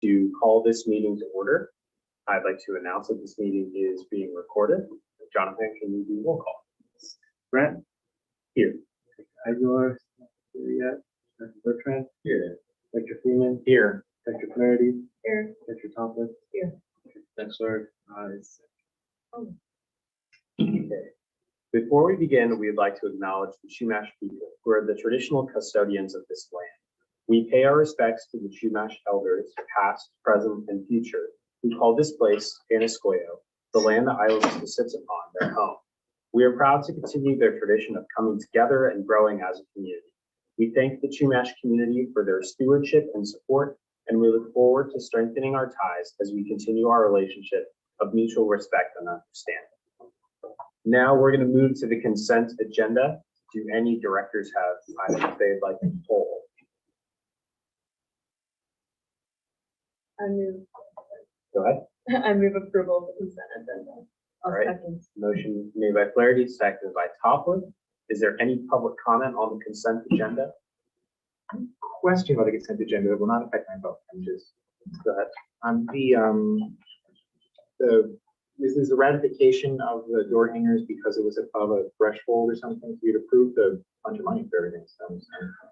to call this meeting to order. I'd like to announce that this meeting is being recorded. Jonathan, can you do roll call? Brent? Here. Aguilar? Here yet? Dr. Bertrand? Here. Dr. Freeman? Here. Dr. Flaherty? Here. Dr. Tompkins? Here. Dexler? Is Okay. Before we begin, we'd like to acknowledge the Chumash people, who are the traditional custodians of this land. We pay our respects to the Chumash elders, past, present, and future, who call this place Anascoyo, the land the island sits upon, their home. We are proud to continue their tradition of coming together and growing as a community. We thank the Chumash community for their stewardship and support, and we look forward to strengthening our ties as we continue our relationship of mutual respect and understanding. Now we're going to move to the consent agenda. Do any directors have items they'd like to pull? I move. Go ahead. I move approval of the consent agenda. All right. Second. Motion made by Flaherty, seconded by Toppler. Is there any public comment on the consent agenda? question about the consent agenda that will not affect my vote. I'm just Go ahead. This is a ratification of the door hangers because it was above a threshold or something. You'd approved a bunch of money for everything. So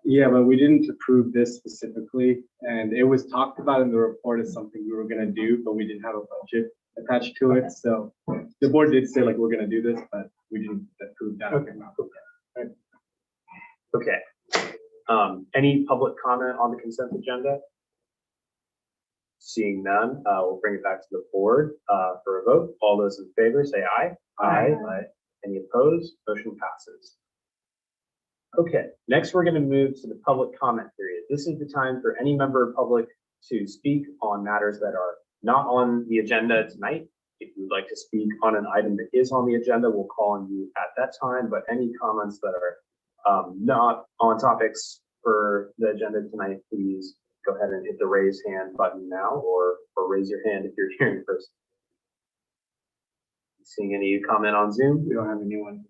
yeah, but we didn't approve this specifically, and it was talked about in the report as something we were going to do, but we didn't have a budget attached to it. So the board did say like we're going to do this, but we didn't approve that. Okay. Right. Okay. Any public comment on the consent agenda? Seeing none, we'll bring it back to the board for a vote. All those in favor say aye. Aye. Aye. Any opposed? Motion passes. Okay, next we're going to move to the public comment period. This is the time for any member of public to speak on matters that are not on the agenda tonight. If you'd like to speak on an item that is on the agenda, we'll call on you at that time, but any comments that are not on topics for the agenda tonight, please go ahead and hit the raise hand button now, or raise your hand if you're hearing first. Seeing any comment on Zoom? We don't have anyone.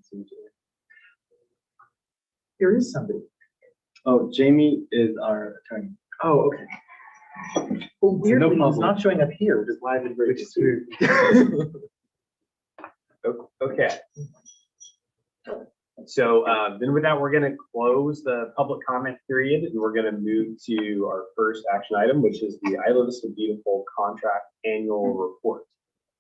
there is somebody. Oh, Jamie is our attorney. Oh, okay. Well, weirdly, he's not showing up here, just live and ready to see. Okay. So then with that, we're going to close the public comment period, and we're going to move to our first action item, which is the I Live So Beautiful contract annual report.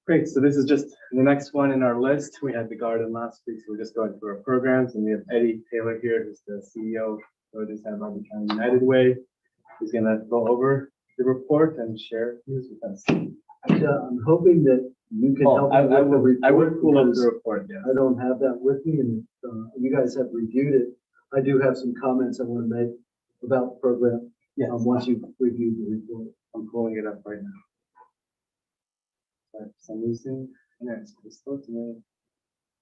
Great. So this is just the next one in our list. We had the garden last week, so we're just going through our programs, and we have Eddie Taylor here, who's the CEO of Northern San Barbara County United Way. He's going to go over the report and share news with us. I'm hoping that you can help me with the report. I will pull up because the report, yeah. I don't have that with me, and you guys have reviewed it. I do have some comments I want to make about the program. Yes. Once you've reviewed the report. I'm pulling it up right now. For some reason, it's slow today.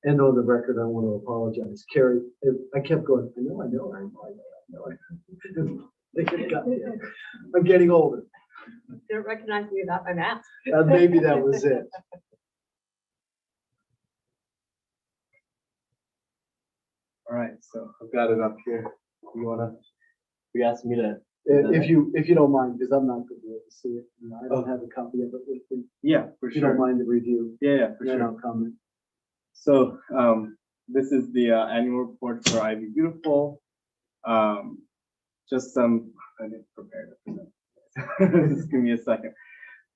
And on the record, I want to apologize. Carrie, I kept going, I know. I'm getting older. Don't recognize me without my mask. Maybe that was it. All right, so I've got it up here. You asked me to. If you don't mind, because I'm not going to be able to see it. I don't have a copy of it with me. Yeah, for If you don't sure. mind the review, Yeah, for then sure. I'll comment. So this is the annual report for Ivy Beautiful. Just some, I didn't prepare it. Just give me a second.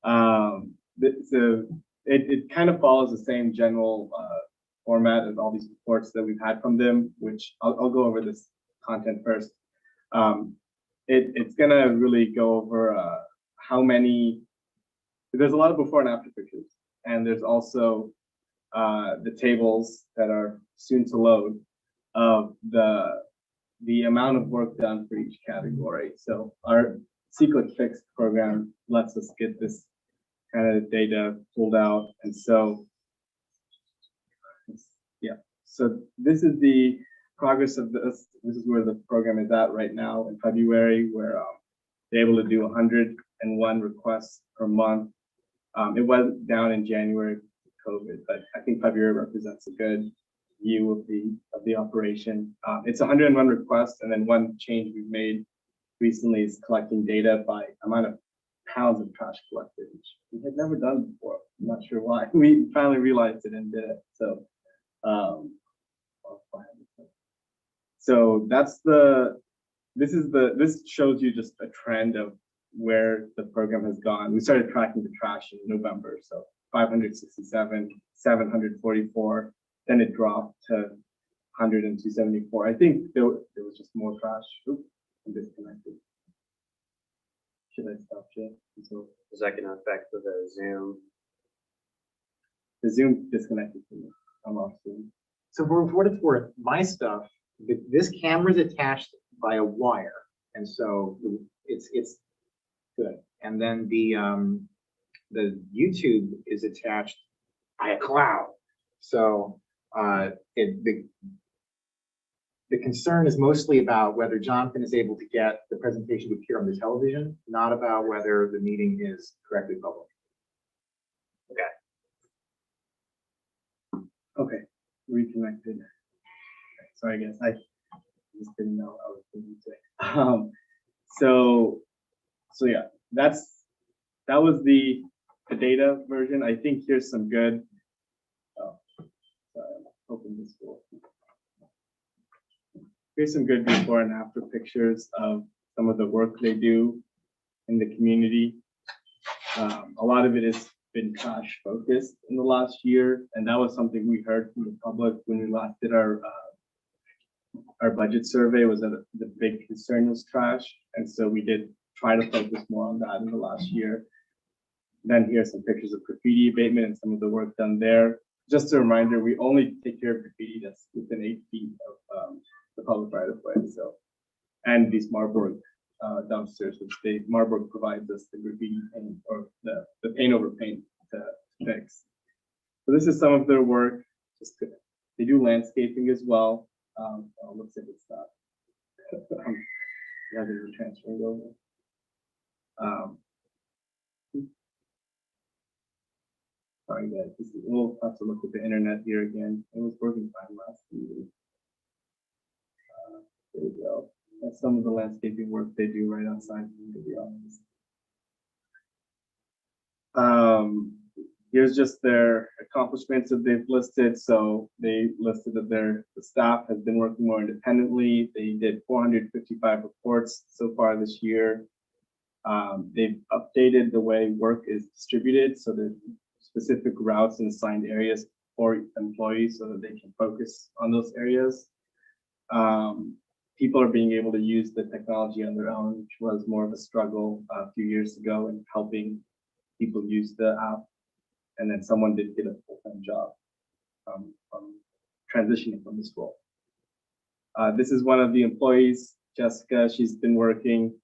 So it kind of follows the same general format as all these reports that we've had from them, which I'll go over this content first. It's gonna really go over how many, there's a lot of before and after pictures, and there's also the tables that are soon to load of the amount of work done for each category. So our Secret Fix program lets us get this kind of data pulled out. And so, yeah, so this is the progress of this. This is where the program is at right now in February, where they're able to do 101 requests per month. It was down in January with COVID, but I think February represents a good view of the operation. It's 101 requests, and then one change we've made recently is collecting data by amount of pounds of trash collected, which we had never done before. I'm not sure why. We finally realized it and did it. So, that's this shows you just a trend of where the program has gone. We started tracking the trash in November, so 567, 744, then it dropped to 100 and 274. I think there was just more trash. Oops, I'm disconnected. Should I stop share? So Is that going to affect the Zoom? the Zoom disconnected from me. I'm off Zoom. So for what it's worth, my stuff, this camera is attached by a wire, and so it's good. And then the YouTube is attached by a cloud. So the concern is mostly about whether Jonathan is able to get the presentation to appear on the television, not about whether the meeting is correctly published. Okay, reconnected. Okay, sorry, I guess I just didn't know I was going to say. So yeah, that was the data version. I think here's some good. Oh, sorry, I'm hoping this will. Here's some good before and after pictures of some of the work they do in the community. A lot of it has been trash focused in the last year, and that was something we heard from the public when we last did our budget survey, was that the big concern was trash, and so we did try to focus more on that in the last year. Then here's some pictures of graffiti abatement and some of the work done there. Just a reminder, we only take care of graffiti that's within 8 feet of the public right of way. So, and these Marburg dumpsters, which Marburg provides us the graffiti paint or the paint over paint to fix. So this is some of their work. They do landscaping as well. Oh, looks like it's not. Yeah, they're transferring over. Sorry guys, we'll have to look at the internet here again. It was working fine last week. There we go. That's some of the landscaping work they do right outside the office. Here's just their accomplishments that they've listed. So they listed that the staff has been working more independently. They did 455 reports so far this year. They've updated the way work is distributed, so there's specific routes and assigned areas for employees so that they can focus on those areas. People are being able to use the technology on their own, which was more of a struggle a few years ago in helping people use the app. And then someone did get a full-time job from transitioning from this role. This is one of the employees, Jessica. She's been working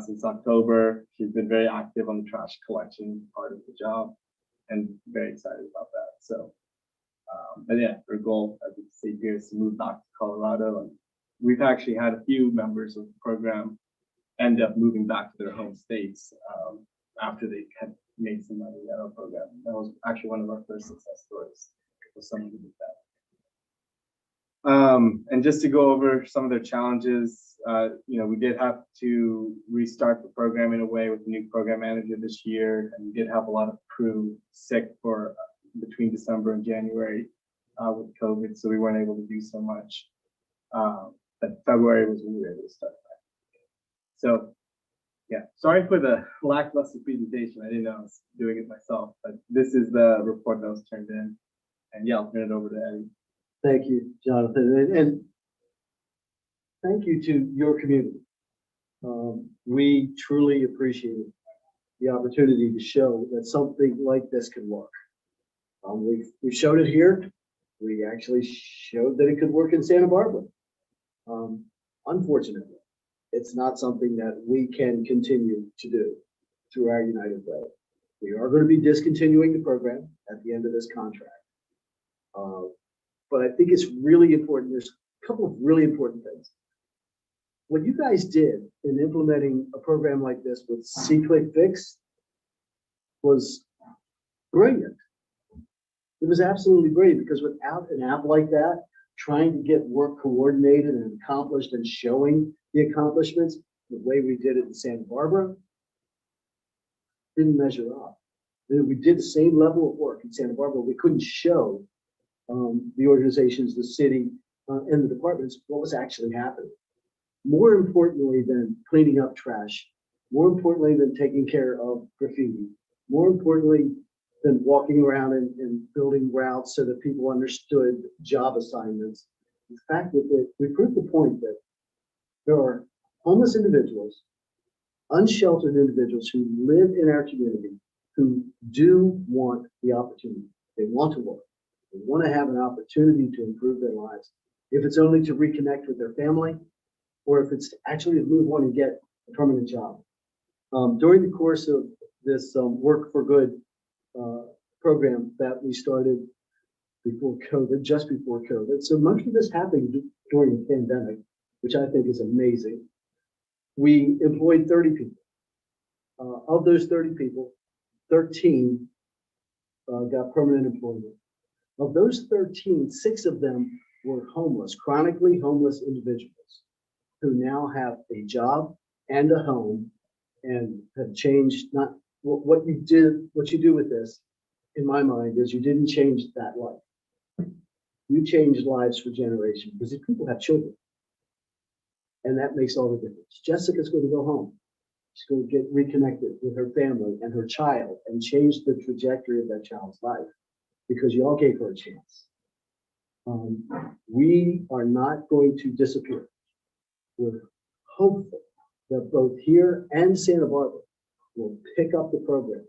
since October. She's been very active on the trash collection part of the job and very excited about that. So, but yeah, her goal, as you can see here, is to move back to Colorado. And we've actually had a few members of the program end up moving back to their home states after they had made some money at our program. That was actually one of our first success stories, was someone who did that. And just to go over some of their challenges, we did have to restart the program in a way with the new program manager this year, and we did have a lot of crew sick for between December and January with COVID, so we weren't able to do so much. But February was when we were able to start that. So yeah, sorry for the lackluster presentation. I didn't know I was doing it myself, but this is the report that was turned in. And yeah, I'll turn it over to Eddie. Thank you, Jonathan, and thank you to your community. We truly appreciate the opportunity to show that something like this can work. We showed it here. We actually showed that it could work in Santa Barbara. Unfortunately, it's not something that we can continue to do through our United Way. We are going to be discontinuing the program at the end of this contract. But I think it's really important. There's a couple of really important things. What you guys did in implementing a program like this with C-Click-Fix was brilliant. It was absolutely brilliant, because without an app like that, trying to get work coordinated and accomplished and showing the accomplishments the way we did it in Santa Barbara, didn't measure up. We did the same level of work in Santa Barbara. We couldn't show the organizations, the city, and the departments what was actually happening. More importantly than cleaning up trash, more importantly than taking care of graffiti, more importantly than walking around and building routes so that people understood job assignments, the fact that we proved the point that there are homeless individuals, unsheltered individuals who live in our community who do want the opportunity. They want to work. They want to have an opportunity to improve their lives. If it's only to reconnect with their family, or if it's actually to move on and get a permanent job. During the course of this Work for Good program that we started before COVID, just before COVID, so much of this happened during the pandemic, which I think is amazing. We employed 30 people. Of those 30 people, 13 got permanent employment. Of those 13, 6 of them were homeless, chronically homeless individuals who now have a job and a home and have changed. Not what you do with this, in my mind, is you didn't change that life. You changed lives for generations because these people have children. And that makes all the difference. Jessica's going to go home. She's going to get reconnected with her family and her child and change the trajectory of that child's life because you all gave her a chance. We are not going to disappear. We're hopeful that both here and Santa Barbara will pick up the program.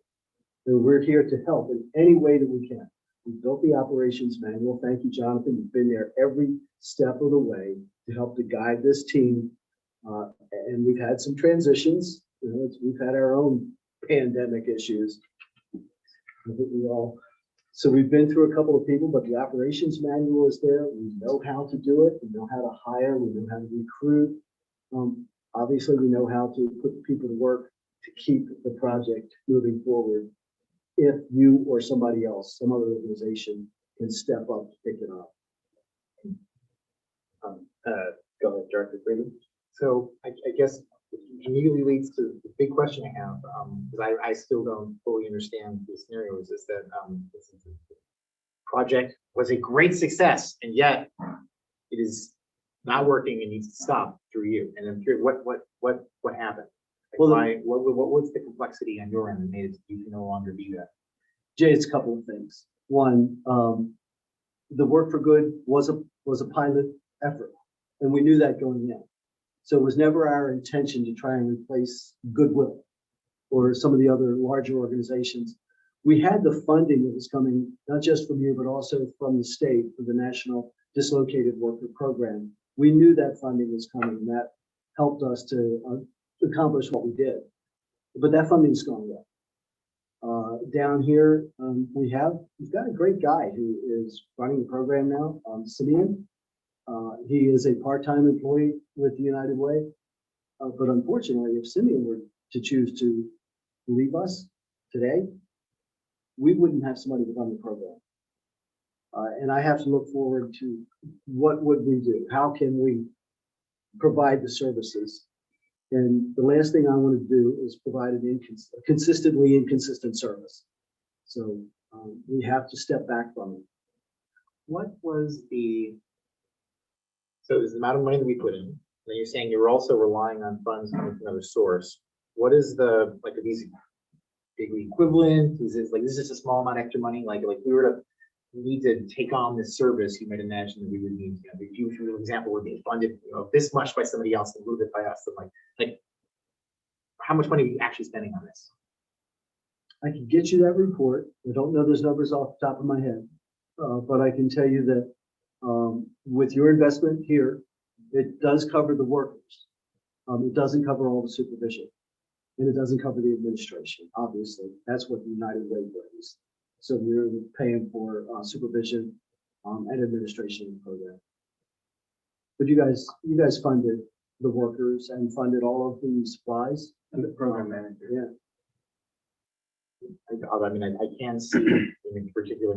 And we're here to help in any way that we can. We built the operations manual. Thank you, Jonathan. You've been there every step of the way to help to guide this team. And we've had some transitions. You know, we've had our own pandemic issues. So we've been through a couple of people, but the operations manual is there. We know how to do it. We know how to hire. We know how to recruit. Obviously, we know how to put people to work to keep the project moving forward. If you or somebody else, some other organization can step up to pick it up. Go ahead, Director Freeman. So I guess it immediately leads to the big question I have, because I still don't fully understand the scenario, is that this project was a great success, and yet it is not working and needs to stop through you. And then through what happened? Like, Well, what was the complexity on your end that made it you can no longer do that? Jay, it's a couple of things. One, the Work for Good was a pilot effort, and we knew that going in. So it was never our intention to try and replace Goodwill or some of the other larger organizations. We had the funding that was coming, not just from you, but also from the state for the National Dislocated Worker Program. We knew that funding was coming, and that helped us to accomplish what we did. But that funding's gone away. Down here, we've got a great guy who is running the program now, Simeon. He is a part-time employee with the United Way. But unfortunately, if Simeon were to choose to leave us today, we wouldn't have somebody to run the program. And I have to look forward to what would we do? How can we provide the services? And the last thing I want to do is provide a consistently inconsistent service. So we have to step back from it. What was so there's the amount of money that we put in, and then you're saying you're also relying on funds coming from another source. What is are these bigly equivalent? Is this just a small amount of extra money? Like we were to need to take on this service, you might imagine that we would need, if you, for example, were being funded, this much by somebody else and a little bit by us, and like how much money are you actually spending on this? I can get you that report. I don't know those numbers off the top of my head, but I can tell you that with your investment here, it does cover the workers. It doesn't cover all the supervision, and it doesn't cover the administration. Obviously, that's what the United Way brings. So we're paying for supervision and administration of the program. But you guys funded the workers and funded all of the supplies And the program manager. Yeah. I can see, in particular,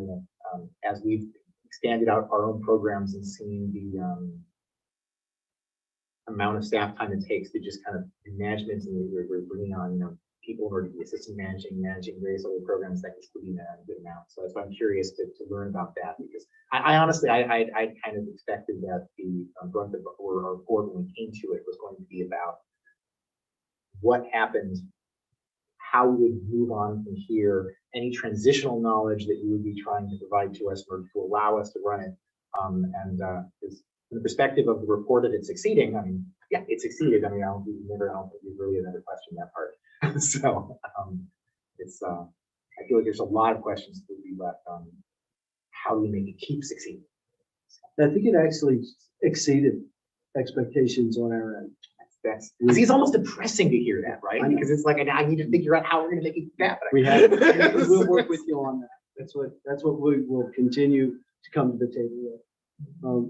as we've expanded out our own programs and seen the amount of staff time it takes to just kind of management, and we're bringing on people in order to be assistant managing various other programs that including that a good amount. So that's why I'm curious to learn about that, because I honestly, I kind of expected that the grunt of our report when we came to it was going to be about what happened, how we would move on from here, any transitional knowledge that you would be trying to provide to us in order to allow us to run it. Because from the perspective of the report of it succeeding, I mean, yeah, it succeeded. I mean, I don't think we really had to question that part. So it's I feel like there's a lot of questions that would be left on how do we make it keep succeeding. I think it actually exceeded expectations on our end. That's see, it's almost depressing to hear that, right? Because it's like I need to figure out how we're going to make it happen. We have, and we'll work with you on that. That's what we will continue to come to the table with.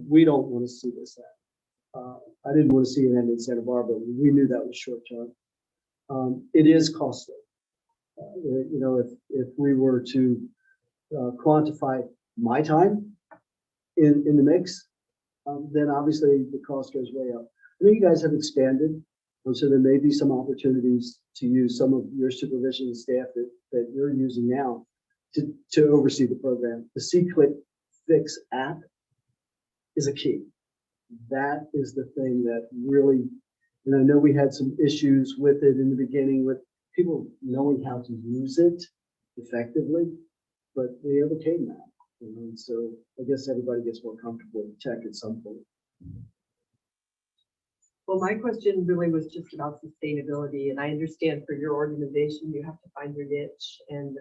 We don't want to see this happen. I didn't want to see it end in Santa Barbara. We knew that was short term. It is costly. You know, if we were to quantify my time in the mix, then obviously the cost goes way up. I know you guys have expanded, so there may be some opportunities to use some of your supervision staff that you're using now to oversee the program. The C-Click Fix app is a key. That is the thing that really, and I know we had some issues with it in the beginning with people knowing how to use it effectively, but we overcame that. And so I guess everybody gets more comfortable with tech at some point. Well, my question really was just about sustainability, and I understand for your organization, you have to find your niche, and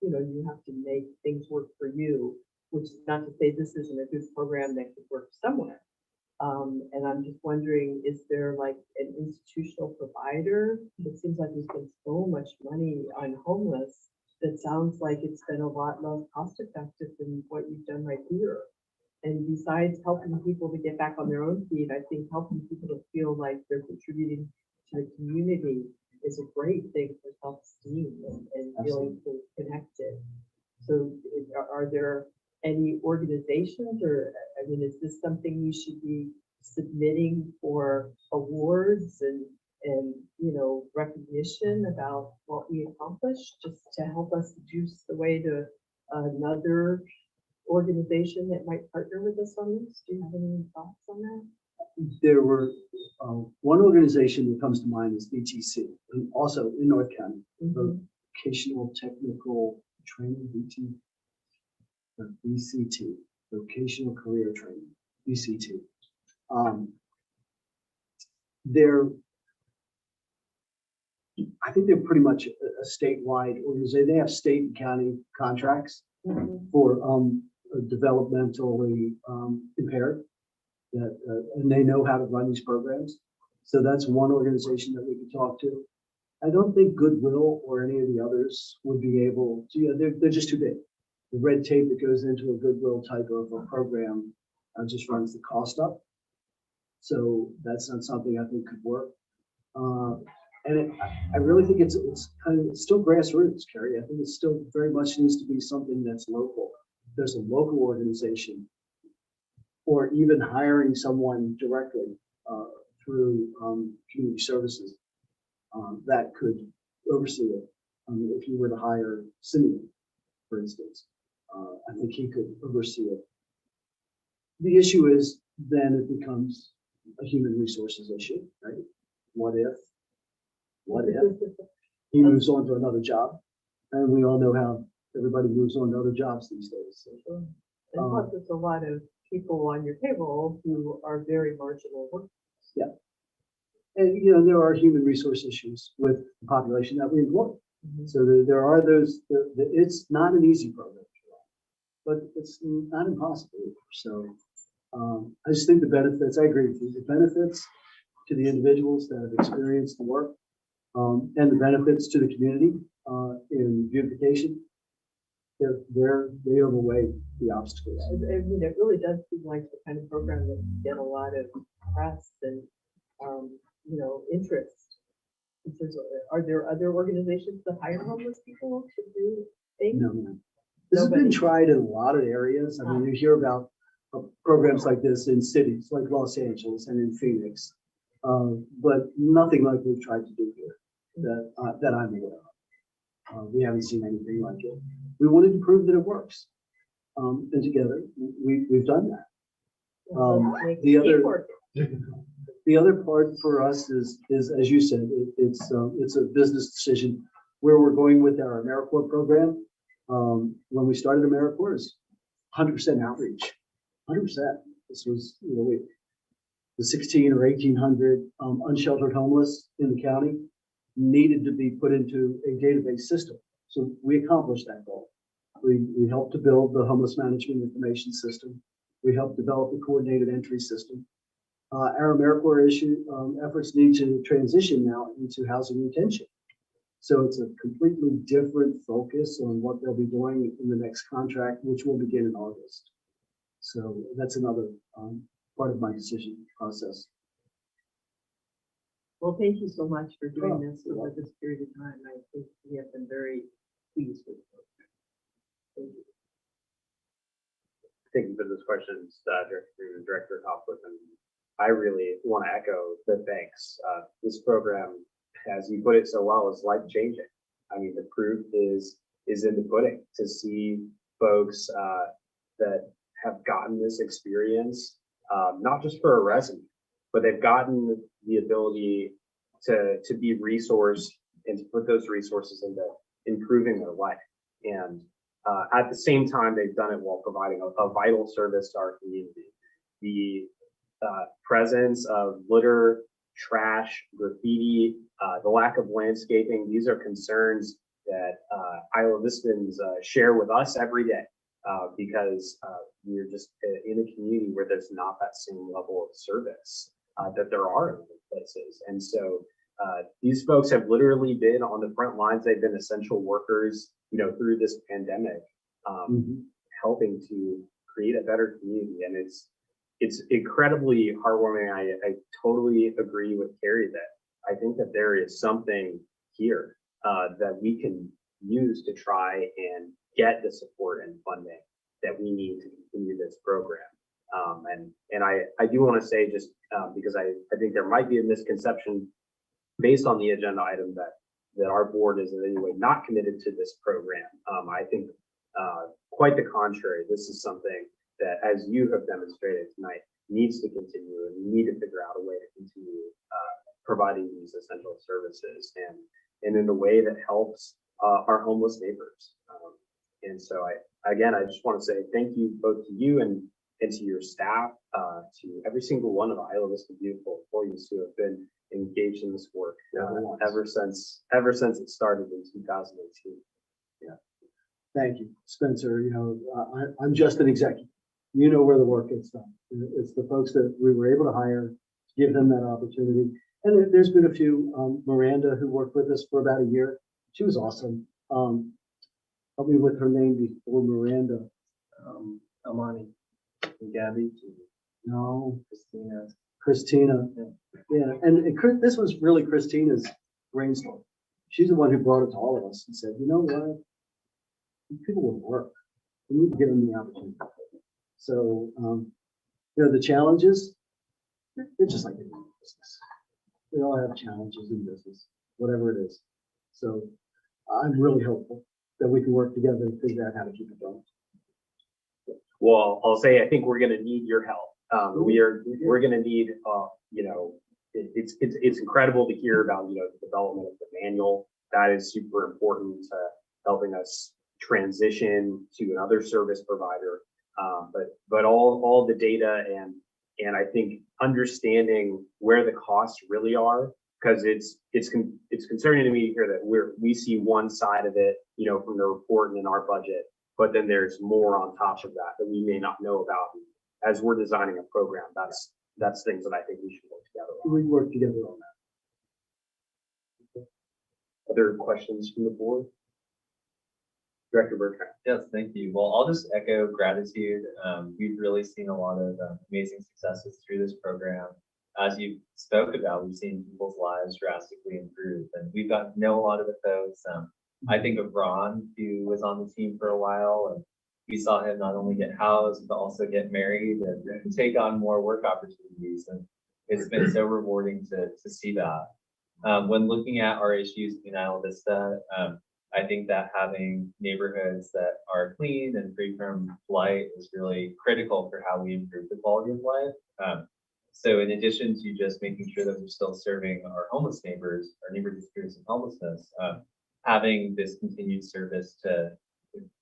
you know, you have to make things work for you, which is not to say this isn't a good program that could work somewhere. And I'm just wondering, is there like an institutional provider? It seems like there's been so much money on homeless that sounds like it's been a lot less cost effective than what you've done right here. And besides helping people to get back on their own feet, I think helping people to feel like they're contributing to the community is a great thing for self-esteem and feeling connected. So are there any organizations, or, I mean, is this something you should be submitting for awards and you know, recognition about what we accomplished, just to help us juice the way to another organization that might partner with us on this? Do you have any thoughts on that? There were one organization that comes to mind is VTC, and also in North County, Vocational Technical Training, VCT, Vocational Career Training, VCT. I think they're pretty much a statewide organization. They have state and county contracts for developmentally impaired, and they know how to run these programs. So that's one organization that we could talk to. I don't think Goodwill or any of the others would be able to, you know, they're just too big. The red tape that goes into a Goodwill type of a program just runs the cost up. So that's not something I think could work. I really think it's still grassroots, Carrie. I think it still very much needs to be something that's local. There's a local organization, or even hiring someone directly through community services that could oversee it. If you were to hire Simeon, for instance, I think he could oversee it. The issue is then it becomes a human resources issue, right? What if he moves on to another job? And we all know how everybody moves on to other jobs these days. So, and plus, there's a lot of people on your payroll who are very marginal workers. Yeah. And, you know, there are human resource issues with the population that we employ. So there are those, it's not an easy program, but it's not impossible either. So I just think the benefits, I agree with you, the benefits to the individuals that have experienced the work and the benefits to the community in beautification, they overweigh the obstacles. I mean, it really does seem like the kind of program that get a lot of press and you know, interest. Are there other organizations that hire homeless people to do things? No. This has been tried in a lot of areas. I mean, you hear about programs like this in cities like Los Angeles and in Phoenix, but nothing like we've tried to do here. that I'm aware of. We haven't seen anything like it. We wanted to prove that it works. And together, we've done that. Let's make The it other- work. The other part for us is as you said, it's a business decision where we're going with our AmeriCorps program. When we started AmeriCorps, it's 100% outreach, 100%. This was, the 16 or 1,800 unsheltered homeless in the county needed to be put into a database system. So we accomplished that goal. We helped to build the homeless management information system. We helped develop the coordinated entry system. Our AmeriCorps efforts need to transition now into housing retention. So it's a completely different focus on what they'll be doing in the next contract, which will begin in August. So that's another part of my decision process. Well, thank you so much for doing Oh, this you're over this period of time. I think we have been very pleased with it. Thank you. Thank you for those questions, Director Hoffman. And I really want to echo the thanks. This program, as you put it so well, is life changing. I mean, the proof is in the pudding. To see folks that have gotten this experience, not just for a resume, but they've gotten the ability to be resourced and to put those resources into improving their life. And at the same time, they've done it while providing a vital service to our community. The presence of litter, trash, graffiti, the lack of landscaping, these are concerns that Isla Vistans share with us every day because we're just in a community where there's not that same level of service that there are in other places. And so these folks have literally been on the front lines. They've been essential workers, through this pandemic, helping to create a better community. And it's incredibly heartwarming. I totally agree with Carrie that I think that there is something here that we can use to try and get the support and funding that we need to continue this program. And I do want to say, just because I think there might be a misconception based on the agenda item that our board is in any way not committed to this program. I think quite the contrary. This is something that, as you have demonstrated tonight, needs to continue, and we need to figure out a way to continue providing these essential services and in a way that helps our homeless neighbors. And so I just want to say thank you both to you and to your staff, to every single one of Isla Vista beautiful employees who have been engaged in this work ever since it started in 2018. Yeah. Thank you, Spencer. I'm just an executive. Where the work gets done. It's the folks that we were able to hire, give them that opportunity. And there's been a few, Miranda, who worked with us for about a year. She was awesome. Help me with her name before Miranda. Amani and Gabby. No. Christina. Christina. Yeah. And this was really Christina's brainstorm. She's the one who brought it to all of us and said, you know what? People will work. We need to give them the opportunity. So, the challenges, they're just like any business. We all have challenges in business, whatever it is. So I'm really hopeful that we can work together and figure out how to keep it going. Well, I'll say, I think we're going to need your help. We're going to need, it's incredible to hear about, the development of the manual. That is super important to helping us transition to another service provider. But all the data and I think understanding where the costs really are, because it's concerning to me to hear that we see one side of it, from the report and in our budget, but then there's more on top of that we may not know about. As we're designing a program, that's things that I think we should work together on. We work together on that. Other questions from the board? Director Bertrand. Yes, thank you. Well, I'll just echo gratitude. We've really seen a lot of amazing successes through this program. As you spoke about, we've seen people's lives drastically improve, and we've got to know a lot of the folks. I think of Ron, who was on the team for a while, and we saw him not only get housed, but also get married and take on more work opportunities. And it's been so rewarding to see that. When looking at our issues in Isla Vista, I think that having neighborhoods that are clean and free from blight is really critical for how we improve the quality of life. So in addition to just making sure that we're still serving our homeless neighbors, our neighbors experiencing homelessness, having this continued service to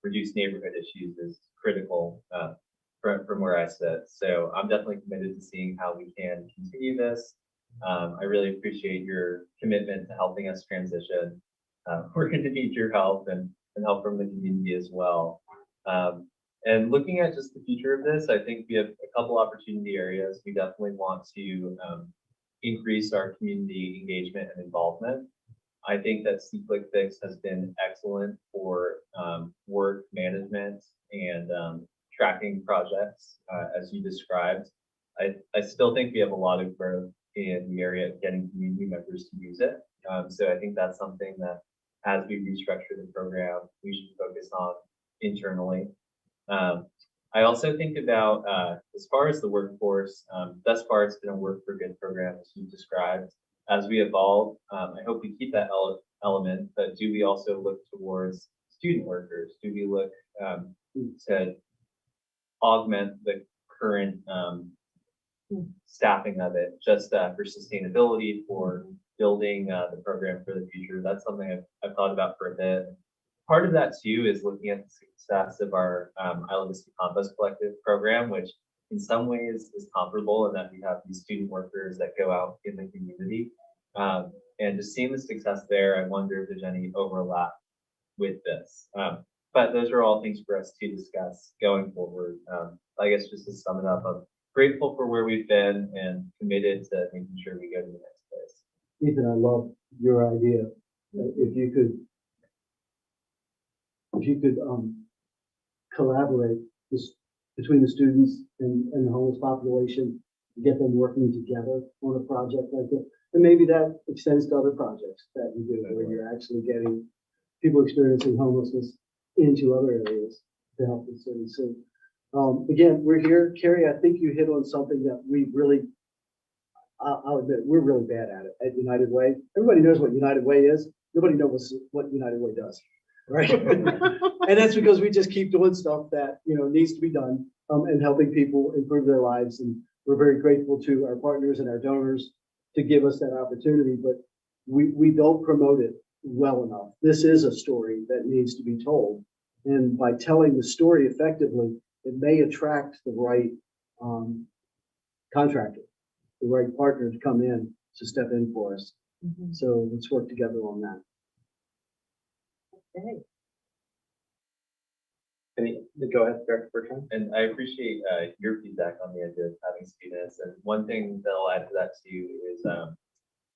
reduce neighborhood issues is critical from where I sit. So I'm definitely committed to seeing how we can continue this. I really appreciate your commitment to helping us transition. We're going to need your help and help from the community as well. And looking at just the future of this, I think we have a couple opportunity areas. We definitely want to increase our community engagement and involvement. I think that C-Click-Fix has been excellent for work management and tracking projects, as you described. I still think we have a lot of growth in the area of getting community members to use it. So I think that's something that as we restructure the program, we should focus on internally. I also think about, as far as the workforce, thus far it's been a work for good program, as you described. As we evolve, I hope we keep that element, but do we also look towards student workers? Do we look to augment the current staffing of it, just for sustainability, for building the program for the future? That's something I've thought about for a bit. Part of that too is looking at the success of our Isla Vista Compost Collective program, which in some ways is comparable in that we have these student workers that go out in the community. And just seeing the success there, I wonder if there's any overlap with this. But those are all things for us to discuss going forward. I guess just to sum it up, I'm grateful for where we've been and committed to making sure we go to the next place. Ethan, I love your idea. If you could collaborate this, between the students and the homeless population, get them working together on a project like this. And maybe that extends to other projects that you do, where you're actually getting people experiencing homelessness into other areas to help the city. So again, we're here. Carrie, I think you hit on something that we really, I'll admit, we're really bad at it at United Way. Everybody knows what United Way is. Nobody knows what United Way does, right? And that's because we just keep doing stuff that, you know, needs to be done and helping people improve their lives. And we're very grateful to our partners and our donors to give us that opportunity, but we don't promote it well enough. This is a story that needs to be told. And by telling the story effectively, it may attract the right contractor, the right partner to come in to step in for us. Mhm. So let's work together on that. Okay. Go ahead, Director Bertrand. And I appreciate your feedback on the idea of having students. And one thing that I'll add to that too is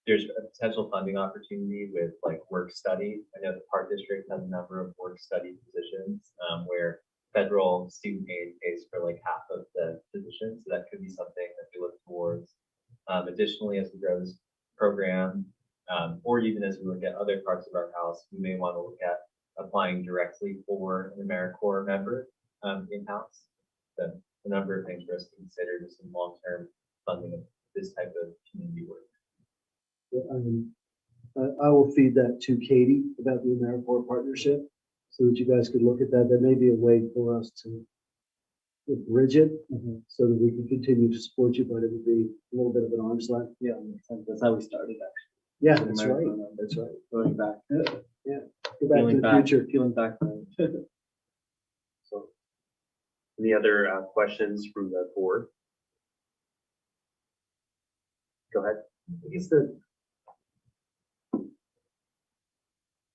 there's a potential funding opportunity with like work study. I know the Park District has a number of work study positions where federal student aid pays for like half of the positions. So that could be something that we look towards. Additionally, as we grow this program, or even as we look at other parts of our house, we may want to look at applying directly for an AmeriCorps member in-house. So a number of things for us to consider, just some long-term funding of this type of community work. I will feed that to Katie about the AmeriCorps partnership so that you guys could look at that. There may be a way for us to bridge it so that we can continue to support you, but it would be a little bit of an arm's length. Yeah, That's how we started actually. yeah, that's right. That's right. Going back. Yeah. Go back to the future. Feeling back. So, any other questions from the board? Go ahead. I guess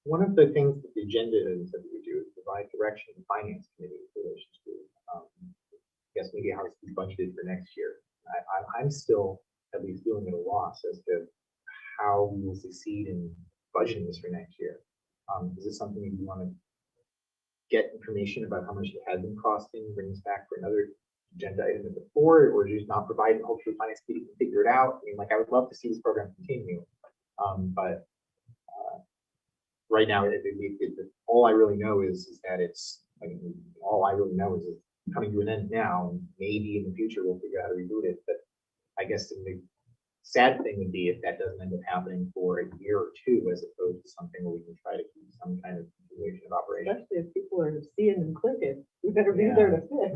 one of the things that the agenda is that we do is provide direction to the finance committee in relation to, I guess maybe how it's budgeted for next year. I'm still at least feeling at a loss as to how we will succeed in budgeting this for next year. Is this something you want to get information about how much it has been costing, bring us back for another agenda item before, or just not provide and hopefully the finance committee can figure it out? I mean, like I would love to see this program continue, but right now, all I really know is that it's, I mean, all I really know is it's coming to an end now. And maybe in the future we'll figure out how to reboot it. But I guess in the sad thing would be if that doesn't end up happening for a year or two, as opposed to something where we can try to keep some kind of continuation of operation. Especially if people are seeing and clicking, we better be Yeah. there to fix.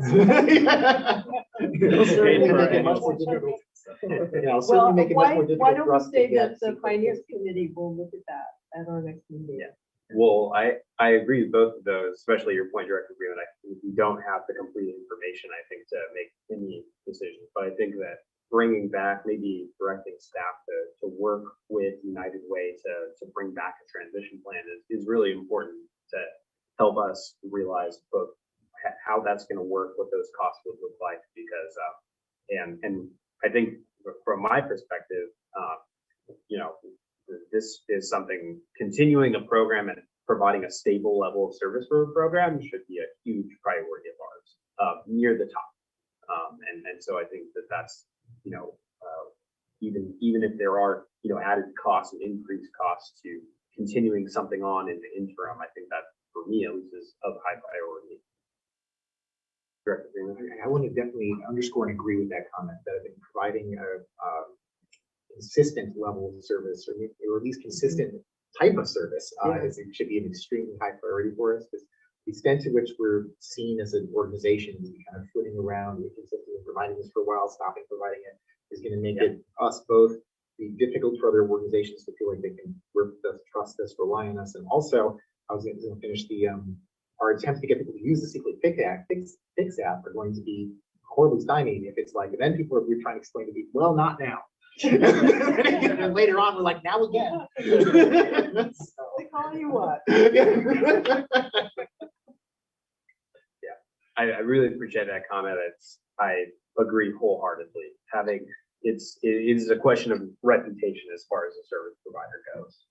It'll certainly for make it our much more annual difficult. Yeah, it'll Well, certainly make it much why, more why difficult don't for we us to say get. that the finance committee will look at that at our next meeting? Yeah. Well, I agree with both of those, especially your point, Director Freeman. We don't have the complete information, I think, to make any decisions. But I think that bringing back, maybe directing staff to work with United Way to bring back a transition plan is really important to help us realize both how that's going to work, what those costs would look like, because and I think from my perspective, you know, this is something, continuing a program and providing a stable level of service for a program should be a huge priority of ours, near the top. And so I think that that's, you know, even if there are, you know, added costs and increased costs to continuing something on in the interim, I think that for me at least is of high priority. Director Freeman? I want to definitely underscore and agree with that comment that I think providing a consistent level of service, or at least consistent type of service, should be an extremely high priority for us, because the extent to which we're seen as an organization to be kind of flitting around, we've been providing this for a while, stopping providing it, is going to make it us both be difficult for other organizations to feel like they can work with us, trust us, rely on us, and also I was going to finish the our attempts to get people to use the Secret Fix app are going to be horribly stymied if it's like, then people we're trying to explain to people, well, not now. And later on, we're like, now again. They call you what? I really appreciate that comment. I agree wholeheartedly. It is a question of reputation as far as a service provider goes.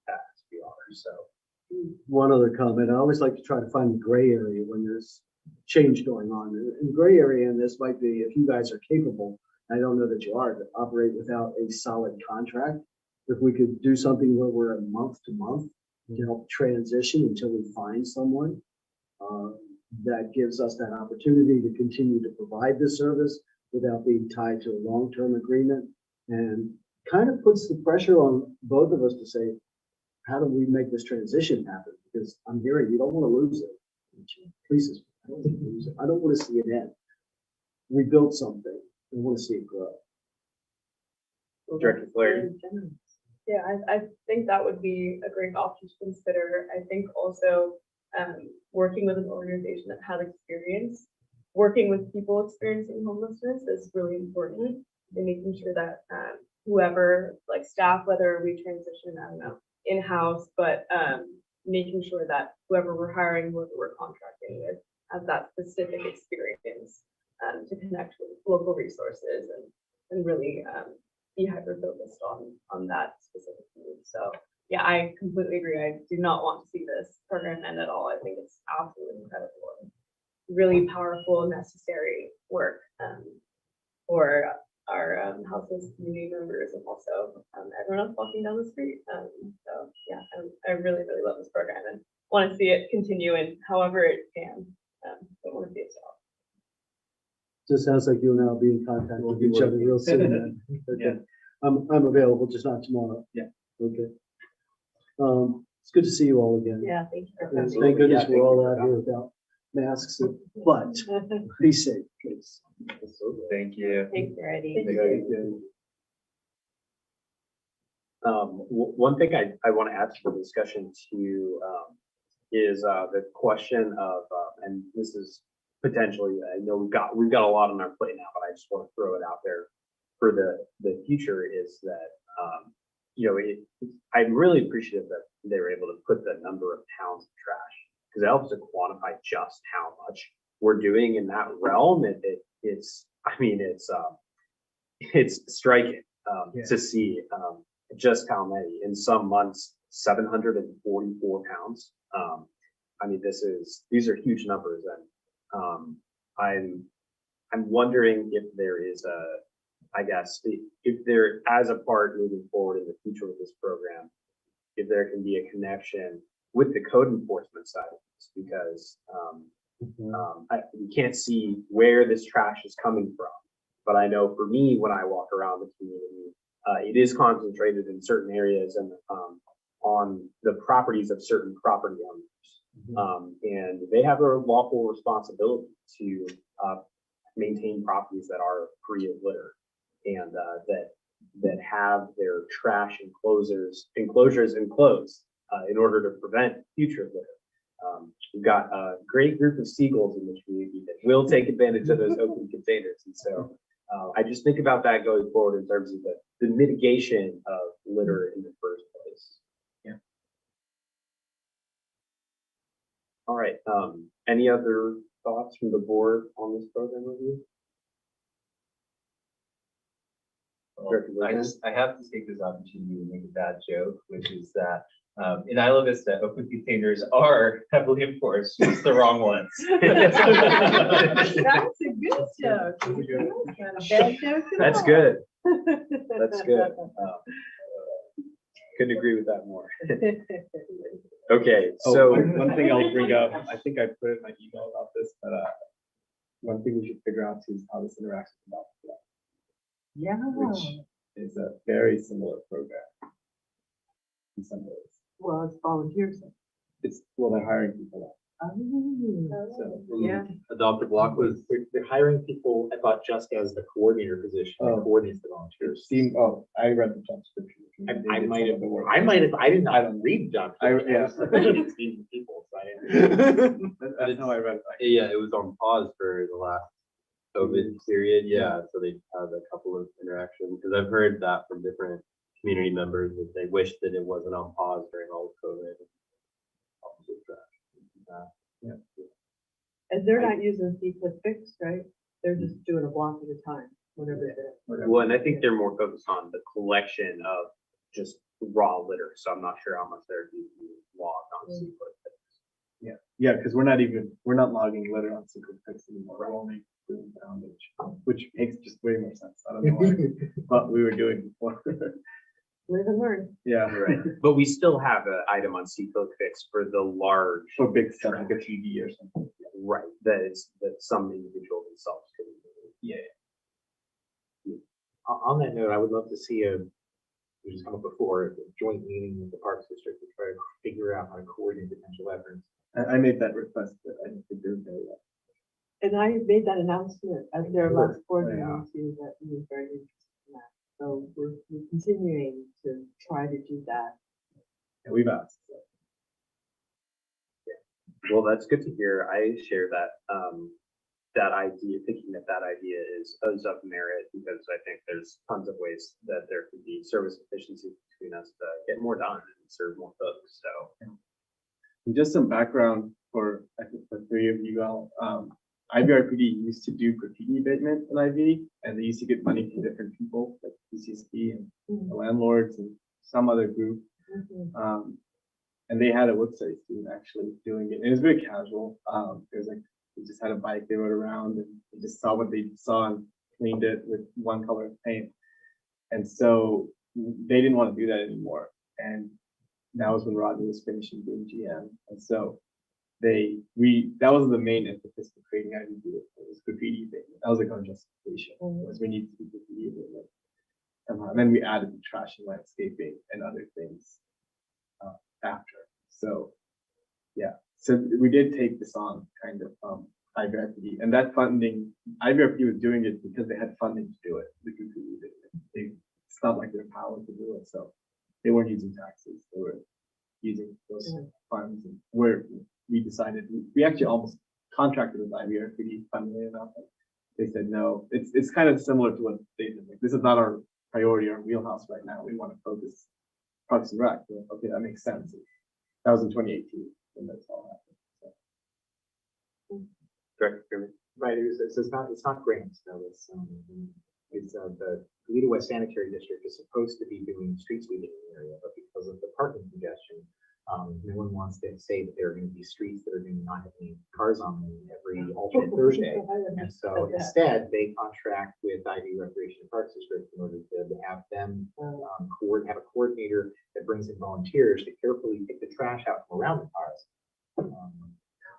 As we are. So One other comment, I always like to try to find the gray area when there's change going on. And the gray area in this might be if you guys are capable, I don't know that you are, to operate without a solid contract. If we could do something where we're a month to month to help transition until we find someone, that gives us that opportunity to continue to provide this service without being tied to a long-term agreement, and kind of puts the pressure on both of us to say, how do we make this transition happen? Because I'm hearing you don't want to lose it. Please, I don't want to lose it. I don't want to see it end. We built something. I want to see it grow. Director Flaherty. Yeah, I think that would be a great option to consider. I think also working with an organization that has experience, working with people experiencing homelessness is really important, and making sure that whoever, like staff, whether we transition, I don't know, in-house, but making sure that whoever we're hiring, whoever we're contracting with, has that specific experience to connect with local resources and really be hyper-focused on that specific need. So yeah, I completely agree. I do not want to see this program end at all. I think it's absolutely incredible and really powerful and necessary work for our houseless community members, and also everyone else walking down the street. So yeah, I really, really love this program and want to see it continue in however it can. Don't want to see it stop. Just sounds like you and I will be in contact with each other real soon. Then. Okay. Yeah. I'm available, just not tomorrow. Yeah. Okay. It's good to see you all again. Yeah, thank you for Yes, coming. thank goodness Yeah, we're all thank you out here without masks, but be safe, please. Thank you. Thanks, Eddie. Thank you. One thing I want to add to the discussion too is the question of, and this is potentially, I know we've got a lot on our plate now, but I just want to throw it out there for the future, is that you know, I'm really appreciative that they were able to put the number of pounds of trash, because it helps to quantify just how much we're doing in that realm. It's striking to see just how many in some months, 744 pounds. I mean, these are huge numbers, and I'm wondering if there is I guess if there, as a part moving forward in the future with this program, if there can be a connection with the code enforcement side of this, because we can't see where this trash is coming from. But I know for me, when I walk around the community, it is concentrated in certain areas and on the properties of certain property owners. And they have a lawful responsibility to maintain properties that are free of litter and that have their trash enclosures enclosed in order to prevent future litter. We've got a great group of seagulls in the community that will take advantage of those open containers. And so I just think about that going forward in terms of the mitigation of litter in the first place. Yeah. All right. Any other thoughts from the board on this program review? I have to take this opportunity to make a bad joke, which is that in Isla Vista, open containers are heavily enforced, just the wrong ones. That's a good joke. That's not a bad joke at That's all. good. That's good. Couldn't agree with that more. Okay, so One thing I'll bring up, I think I put it in my email about this, but one thing we should figure out too is how this interacts with Adopted, Yeah. which is a very similar program in some ways. Well, it's volunteers. Well, they're hiring people. Oh, yeah. Adopt a Block was, they're hiring people, I thought, just as the coordinator position, that Oh. coordinates the volunteers. I read the job description. I might have, the work. I did not read job. Yeah. description. These people, so I didn't- That's how I read it. Yeah, it was on pause for the last COVID period. Yeah, so they had a couple of interactions because I've heard that from different community members that they wish that it wasn't on pause during all of COVID. And they're not using C-Fix, right? They're just doing a block at a time, whatever it is. well, and I think they're more focused on the collection of just raw litter. So I'm not sure how much they're using logged on seafood. Yeah, because we're not logging litter on single fix anymore. We're only doing poundage, which makes just way more sense. I don't know why, but we were doing before. Live and learn. Yeah, Right. But we still have an item on Seafood Fix for the large, for big stuff like a TV or something. right, that some individual themselves could do. On that note, I would love to see which has come up before, a joint meeting with the Parks District to try to figure out how to coordinate potential efforts. I made that request, but I didn't think they were there yet. And I made that announcement at their last board Oh, yeah. meeting too, that we were very interested in that. So we're continuing to try to do that. Yeah, we've asked. So. Well, that's good to hear. I share that, that idea, thinking that idea is of merit, because I think there's tons of ways that there could be service efficiency between us to get more done and serve more folks. So. And just some background for, I think, the three of you all. IVRPD used to do graffiti abatement in IV, and they used to get money from different people, like IVCSD and the landlords and some other group. Mhm. And they had a website student actually doing it. It was very casual. It was like they just had a bike they rode around and they just saw what they saw and cleaned it with one color of paint. And so they didn't want to do that anymore. And that was when Rodney was finishing doing GM. And so that was the main impetus for creating IVD, was graffiti abatement. That was like our justification, was we need to do graffiti abatement. And then we added the trash and landscaping and other things after. So yeah, so we did take this on kind of IVRPD, and that funding, IVRPD was doing it because they had funding to do it. It's not like they're powered to do it, so they weren't using taxes, they were using those funds. And we decided, we actually almost contracted with IVRPD, funnily enough. They said no. It's kind of similar to what they did. Like, this is not our priority, our wheelhouse right now. We want to focus Parks and Rec. Okay, that makes sense. That was in 2018 when that's all happened. So. Director Freeman. Right, it's not grants, though, it's the Toledo West Sanitary District is supposed to be doing street sweeping in the area, but because of the parking congestion, no one wants to say that there are going to be streets that are going to not have any cars on them every alternate Thursday. And so instead, they contract with IV Recreation and Parks District in order to have them have a coordinator that brings in volunteers to carefully pick the trash out from around the cars.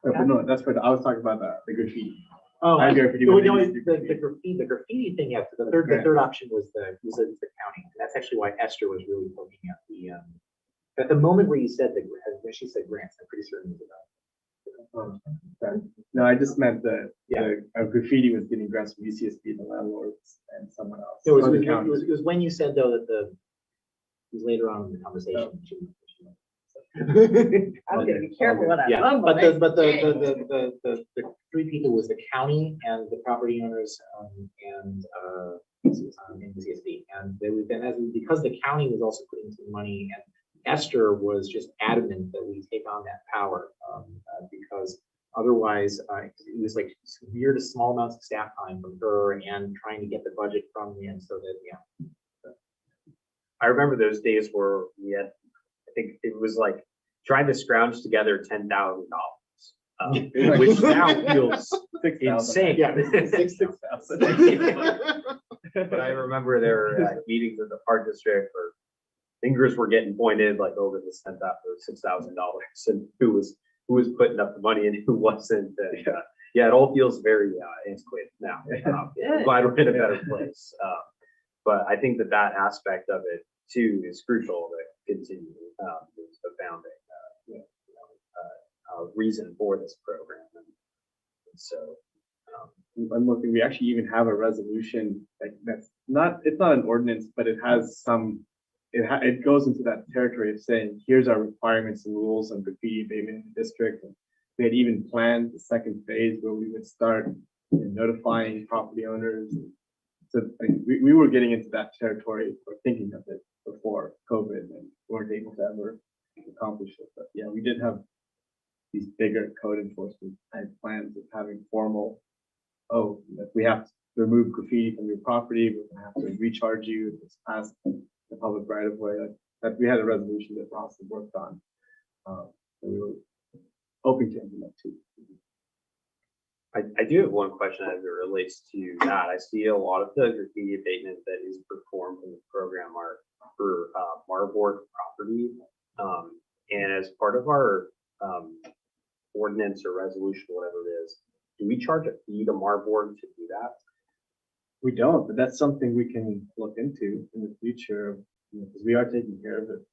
But no, that's what I was talking about, the graffiti. Oh, I agree. the graffiti thing, yeah, the third option was the county. And that's actually why Esther was really poking at at the moment where you said when she said grants, I'm pretty certain it was about. No, I just meant that Yeah. graffiti was getting grants from UCSB, the landlords, and someone else. It was, or the it county. was when you said though that it was later on in the conversation. I'm gonna be careful what I Yeah, love. but the three people was the county and the property owners, and IVCSD. And we've been, because the county was also putting some money, and Esther was just adamant that we take on that power, because otherwise, it was like weird to small amounts of staff time from her and trying to get the budget from me, and so that, yeah. I remember those days where we had, I think it was like trying to scrounge together $10,000, which now feels insane. Yeah. 6,000. But I remember there were meetings in the park district where fingers were getting pointed like over this $10,000 or $6,000, and who was putting up the money and who wasn't. And, yeah, it all feels very antiquated now. I'm glad we're in a better place. But I think that aspect of it too is crucial to continue. It's the founding reason for this program. And so I'm looking, we actually even have a resolution it's not an ordinance, but it has some, it goes into that territory of saying, here's our requirements and rules on graffiti abatement in the district. And they had even planned the second phase where we would start notifying property owners. So we were getting into that territory or thinking of it before COVID and weren't able to ever accomplish it. But yeah, we did have these bigger code enforcement type plans of having formal, if we have to remove graffiti from your property, we're gonna have to recharge you if it's past the public right of way. Like that, we had a resolution that Ross had worked on. That we were hoping to implement too. I do have one question as it relates to that. I see a lot of the graffiti abatement that is performed in the program are for Marburg property. And as part of our ordinance or resolution, whatever it is, do we charge a fee to Marburg to do that? We don't, but that's something we can look into in the future, because we are taking care of it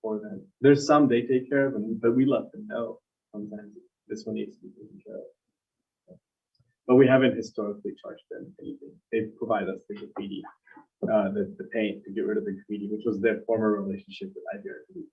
for them. There's some they take care of, but we let them know sometimes this one needs to be taken care of. But we haven't historically charged them anything. They provide us the graffiti, the paint to get rid of the graffiti, which was their former relationship with IVCSD.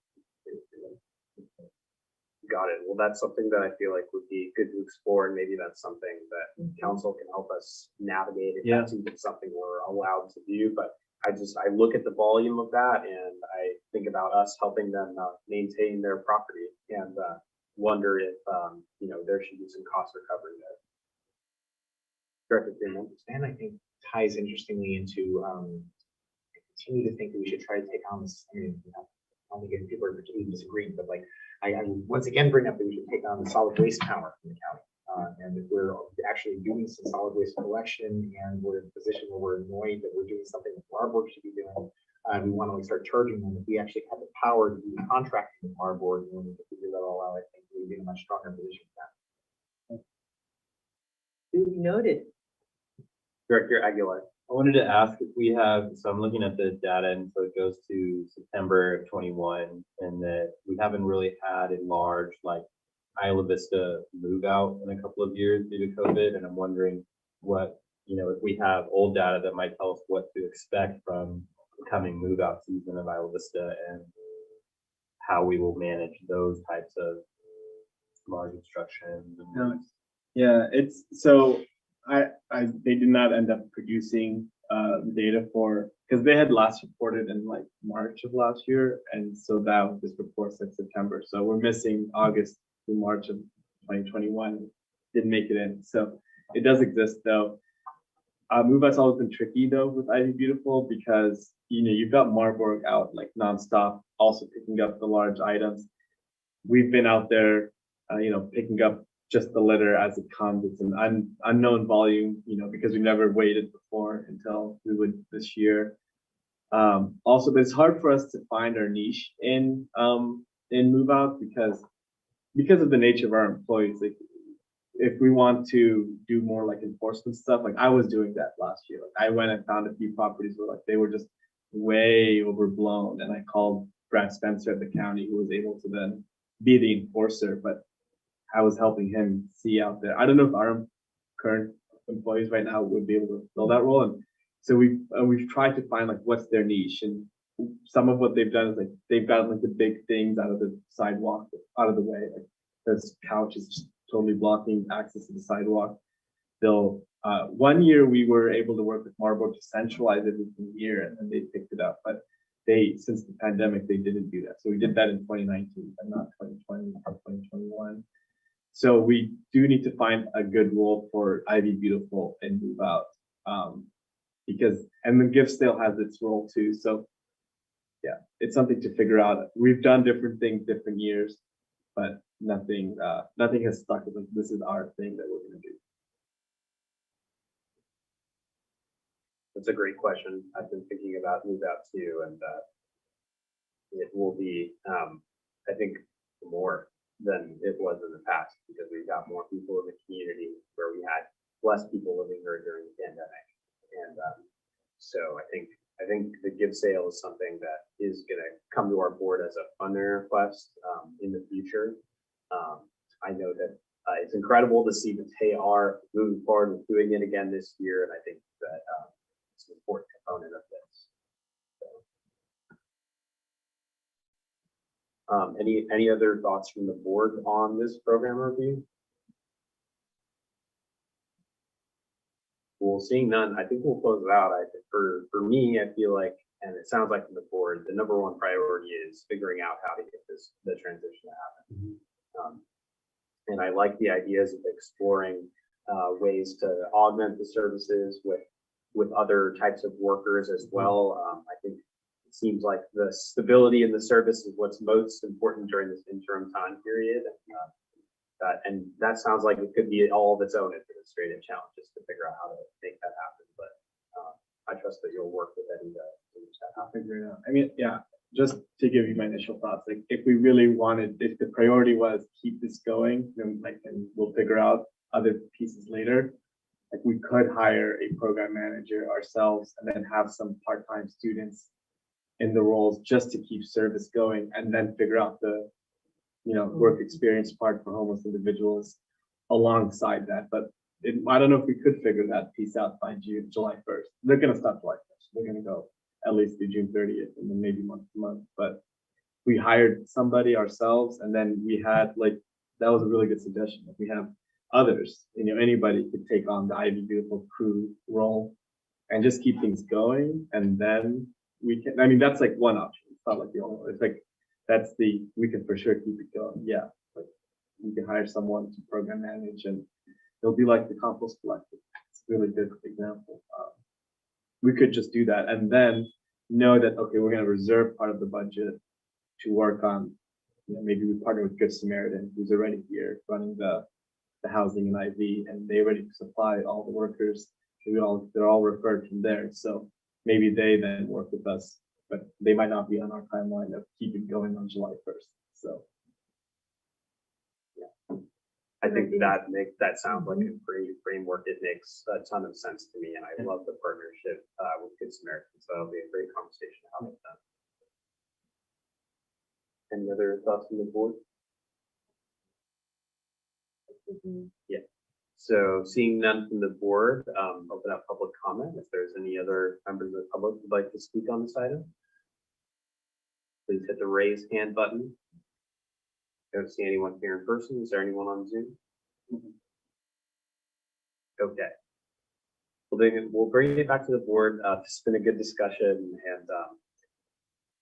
Got it. Well, that's something that I feel like would be good to explore, and maybe that's something that council can help us navigate if that's even something we're allowed to do. But I look at the volume of that, and I think about us helping them maintain their property, and wonder if there should be some cost recovery there. Director Freeman. And I think ties interestingly into I continue to think that we should try to take on this. I mean, only getting people are completely disagreeing, but like I once again bring up that we should take on the solid waste power from the county. And if we're actually doing some solid waste collection and we're in a position where we're annoyed that we're doing something that Marburg should be doing, we want to start charging them. If we actually have the power to do the contracting with Marburg, and we can figure that all out, I think we'd be in a much stronger position for that. Duly noted. Director Aguilar. I wanted to ask if we have, so I'm looking at the data, and so it goes to September of 21, and that we haven't really had a large like Isla Vista move out in a couple of years due to COVID. And I'm wondering what, if we have old data that might tell us what to expect from the coming move out season of Isla Vista and how we will manage those types of large obstructions. Yeah, it's so they did not end up producing data because they had last reported in like March of last year, and so that this report said September. So we're missing August to March of 2021. Didn't make it in, so it does exist though. Move out's always been tricky though with Ivy Beautiful because you've got Marburg out like nonstop, also picking up the large items. We've been out there, picking up just the litter as it comes. It's an unknown volume, because we never waited before until we would this year. Also, but it's hard for us to find our niche in move out because of the nature of our employees. Like if we want to do more like enforcement stuff, like I was doing that last year. Like I went and found a few properties where like they were just way overblown, and I called Brad Spencer at the county, who was able to then be the enforcer, but I was helping him see out there. I don't know if our current employees right now would be able to fill that role, and so we've tried to find like what's their niche, and some of what they've done is like they've gotten like the big things out of the sidewalk, out of the way. Like this couch is just totally blocking access to the sidewalk. They'll one year we were able to work with Marlboro to centralize everything here, and then they picked it up. But since the pandemic, they didn't do that. So we did that in 2019, but not 2020 or 2021. So we do need to find a good role for Ivy Beautiful and Move Out, because and then Give still has its role too. So yeah, it's something to figure out. We've done different things, different years, but nothing has stuck. Like this is our thing that we're going to do. That's a great question. I've been thinking about Move Out too, and it will be, I think, more than it was in the past, because we've got more people in the community where we had less people living here during the pandemic. And so I think the give sale is something that is going to come to our board as a funding request in the future. I know that it's incredible to see that they are moving forward with doing it again this year, and I think that it's an important component of this. So, any other thoughts from the board on this program review? Well, seeing none, I think we'll close it out. For me, I feel like, and it sounds like from the board, the number one priority is figuring out how to get the transition to happen. And I like the ideas of exploring ways to augment the services with other types of workers as well. I think it seems like the stability in the service is what's most important during this interim time period. And that sounds like it could be all of its own administrative challenges to figure out how to make that happen. But I trust that you'll work with Eddie to make that happen. I'll figure it out. I mean, yeah, just to give you my initial thoughts, like if we really wanted, if the priority was keep this going, then like, and we'll figure out other pieces later. Like we could hire a program manager ourselves and then have some part-time students in the roles just to keep service going, and then figure out the work experience part for homeless individuals alongside that. But I don't know if we could figure that piece out by July 1st. They're going to start July 1st. They're going to go at least through June 30th and then maybe month to month. But we hired somebody ourselves, and then we had that was a really good suggestion. If we have others, anybody could take on the Ivy Beautiful crew role and just keep things going. And then we can, I mean, that's like one option. It's not like the only one. It's like, we can for sure keep it going. Yeah. Like we can hire someone to program manage, and they'll be like the compost collector. It's a really good example. We could just do that and then know that, okay, we're going to reserve part of the budget to work on, maybe we partner with Good Samaritan, who's already here running the housing in IV, and they already supply all the workers. They're all referred from there. So maybe they then work with us, but they might not be on our timeline of keeping going on July 1st. So yeah, I think that sounds like a great framework. It makes a ton of sense to me, and I love the partnership with Good Samaritan. So it'll be a great conversation to have with them. Any other thoughts from the board? Yeah. So seeing none from the board, open up public comment. If there's any other members of the public who'd like to speak on this item, please hit the raise hand button. I don't see anyone here in person. Is there anyone on Zoom? Okay. Well, then we'll bring it back to the board. It's been a good discussion,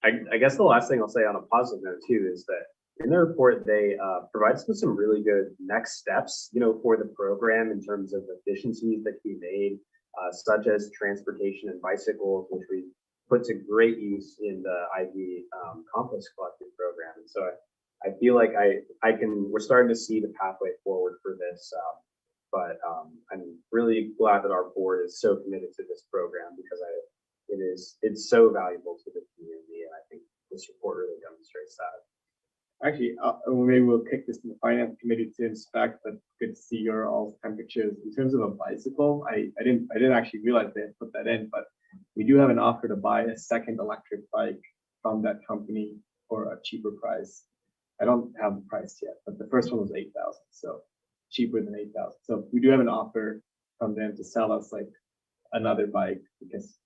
and I guess the last thing I'll say on a positive note too is that in the report they provide us with some really good next steps, for the program in terms of efficiencies that can be made, such as transportation and bicycles, which we put to great use in the IV compost collecting program. And so I feel like we're starting to see the pathway forward for this. But I'm really glad that our board is so committed to this program, because it's so valuable to the community, and I think this report really demonstrates that. Actually, maybe we'll kick this to the finance committee to inspect, but good to see your all temperatures. In terms of a bicycle, I didn't actually realize they had put that in, but we do have an offer to buy a second electric bike from that company for a cheaper price. I don't have the price yet, but the first one was 8,000, so cheaper than 8,000. So we do have an offer from them to sell us like another bike because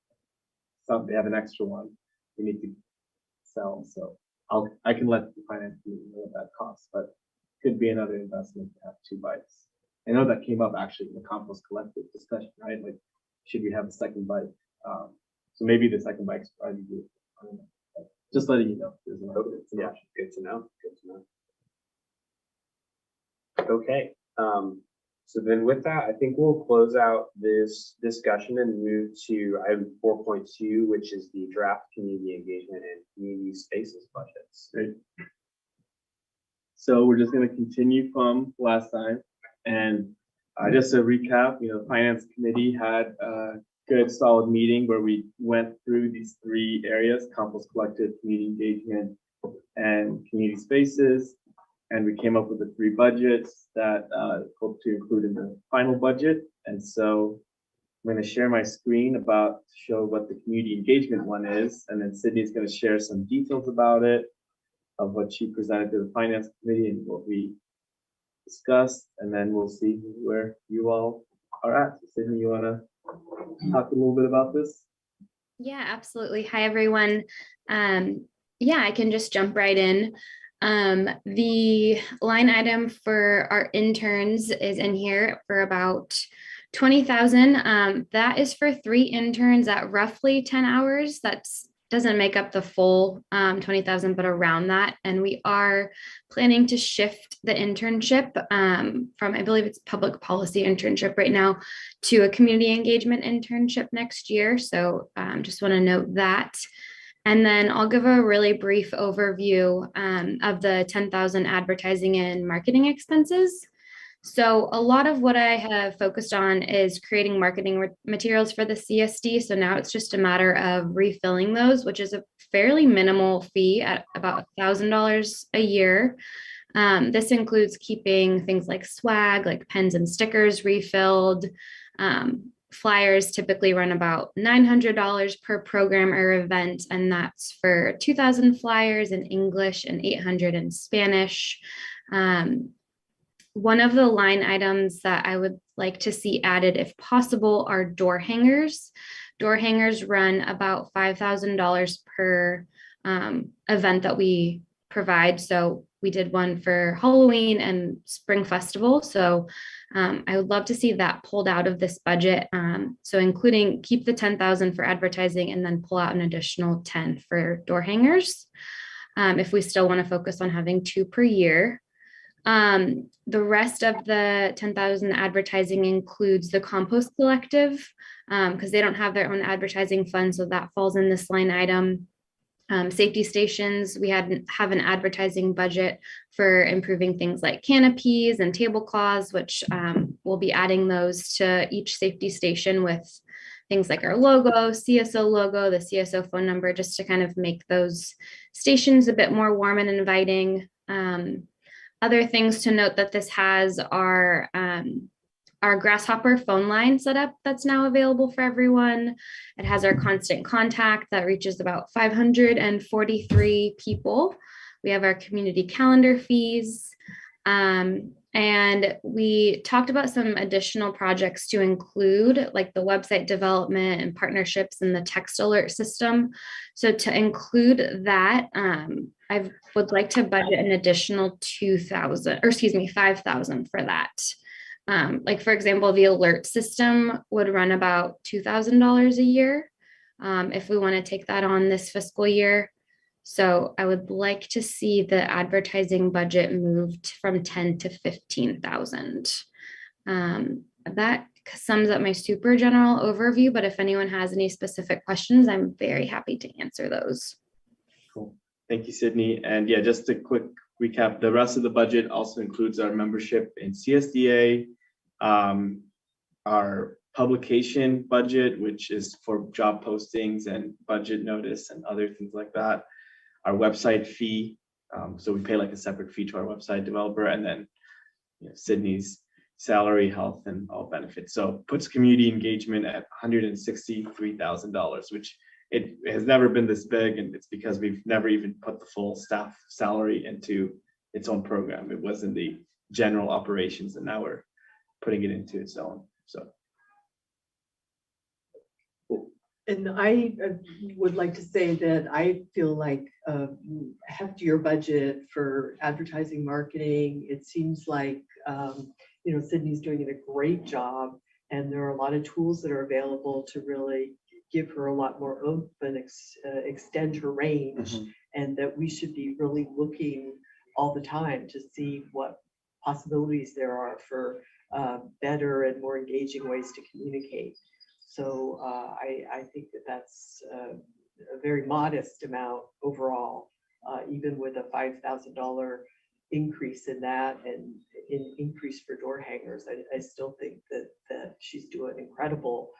they have an extra one we need to sell. So I can let the finance committee know what that costs, but could be another investment to have two bikes. I know that came up actually in the compost collective discussion, right? Like, should we have a second bike? So maybe the second bike's probably good. I don't know. But just letting you know. There's an option. Yeah, good to know. Good to know. Okay. So then with that, I think we'll close out this discussion and move to item 4.2, which is the draft community engagement and community spaces budgets. Great. So we're just going to continue from last time, and just to recap, finance committee had a good solid meeting where we went through these three areas: compost collective, community engagement, and community spaces. And we came up with the three budgets that hope to include in the final budget. And so I'm going to share my screen to show what the community engagement one is. And then Sydney's going to share some details about it, of what she presented to the finance committee and what we discussed. And then we'll see where you all are at. So Sydney, you want to talk a little bit about this? Yeah, absolutely. Hi, everyone. Yeah, I can just jump right in. The line item for our interns is in here for about 20,000. That is for 3 interns at roughly 10 hours. That doesn't make up the full 20,000, but around that. And we are planning to shift the internship from, I believe it's public policy internship right now, to a community engagement internship next year. So just want to note that. And then I'll give a really brief overview of the 10,000 advertising and marketing expenses. So a lot of what I have focused on is creating marketing materials for the CSD. So now it's just a matter of refilling those, which is a fairly minimal fee at about $1,000 a year. This includes keeping things like swag, like pens and stickers refilled. Flyers typically run about $900 per program or event, and that's for 2,000 flyers in English and 800 in Spanish. One of the line items that I would like to see added, if possible, are door hangers. Door hangers run about $5,000 per event that we provide. So we did one for Halloween and Spring Festival. So I would love to see that pulled out of this budget. So keep the 10,000 for advertising and then pull out an additional 10 for door hangers. If we still want to focus on having 2 per year. The rest of the 10,000 advertising includes the compost collective because they don't have their own advertising fund. So that falls in this line item. Safety stations, we have an advertising budget for improving things like canopies and tablecloths, which we'll be adding those to each safety station with things like our logo, CSO logo, the CSO phone number, just to kind of make those stations a bit more warm and inviting. Other things to note that this has are our Grasshopper phone line set up that's now available for everyone. It has our constant contact that reaches about 543 people. We have our community calendar fees. And we talked about some additional projects to include, like the website development and partnerships and the text alert system. So to include that, I would like to budget an additional 5,000 for that. Like, for example, the alert system would run about $2,000 a year if we want to take that on this fiscal year. So I would like to see the advertising budget moved from 10 to 15,000. That sums up my super general overview, but if anyone has any specific questions, I'm very happy to answer those. Cool. Thank you, Sydney. And yeah, just a quick recap, the rest of the budget also includes our membership in CSDA, our publication budget, which is for job postings and budget notice and other things like that, our website fee, So we pay like a separate fee to our website developer, and then Sydney's salary, health, and all benefits. So puts community engagement at $163,000, which it has never been this big, and it's because we've never even put the full staff salary into its own program. It was in the general operations, and now we're putting it into its own. So. And I would like to say that I feel like a heftier budget for advertising, marketing. It seems like, Sydney's doing a great job, and there are a lot of tools that are available to really give her a lot more oomph and extend her range, and that we should be really looking all the time to see what possibilities there are for better and more engaging ways to communicate. So I think that that's a very modest amount overall, even with a $5,000 increase in that and an increase for door hangers. I still think that she's doing incredible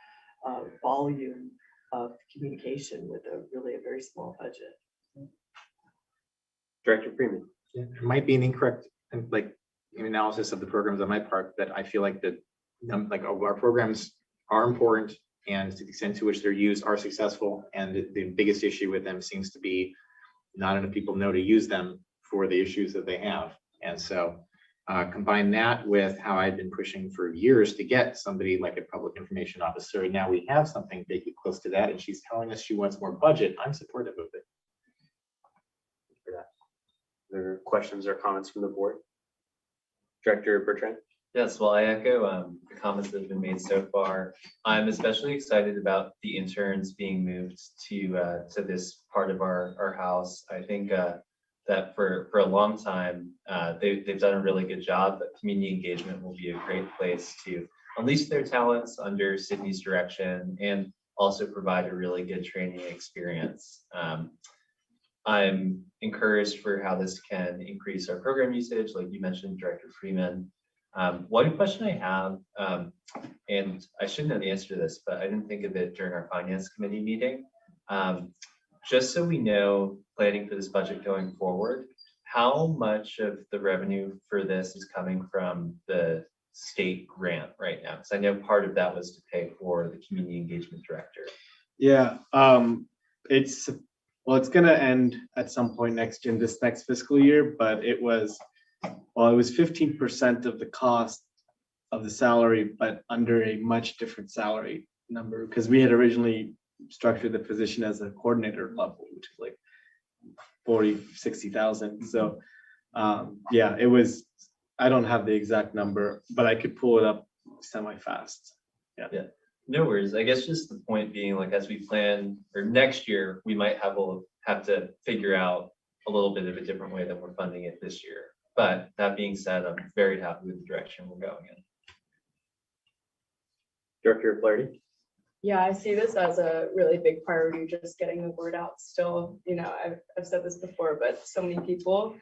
volume of communication with a very small budget. Director Freeman. Yeah, it might be an incorrect analysis of the programs on my part, that I feel like our programs are important, and to the extent to which they're used are successful. And the biggest issue with them seems to be not enough people know to use them for the issues that they have. And so combine that with how I've been pushing for years to get somebody like a public information officer. And now we have something big close to that, and she's telling us she wants more budget. I'm supportive of it. For that. Are there questions or comments from the board? Director Bertrand? Yes, well, I echo the comments that have been made so far. I'm especially excited about the interns being moved to this part of our house. I think that for a long time, they've done a really good job, but community engagement will be a great place to unleash their talents under Sydney's direction and also provide a really good training experience. I'm encouraged for how this can increase our program usage, like you mentioned, Director Freeman. One question I have, and I should know the answer to this, but I didn't think of it during our finance committee meeting. Just so we know, planning for this budget going forward, how much of the revenue for this is coming from the state grant right now? Because I know part of that was to pay for the community engagement director. Yeah, it's going to end at some point in this next fiscal year, but it was 15% of the cost of the salary, but under a much different salary number, because we had originally structured the position as a coordinator level, which is like 60,000. So yeah, it was, I don't have the exact number, but I could pull it up semi-fast. Yeah. No worries. I guess just the point being, like, as we plan for next year, we might have to figure out a little bit of a different way that we're funding it this year. But that being said, I'm very happy with the direction we're going in. Director Flaherty? Yeah, I see this as a really big priority, just getting the word out still. I've said this before, but so many people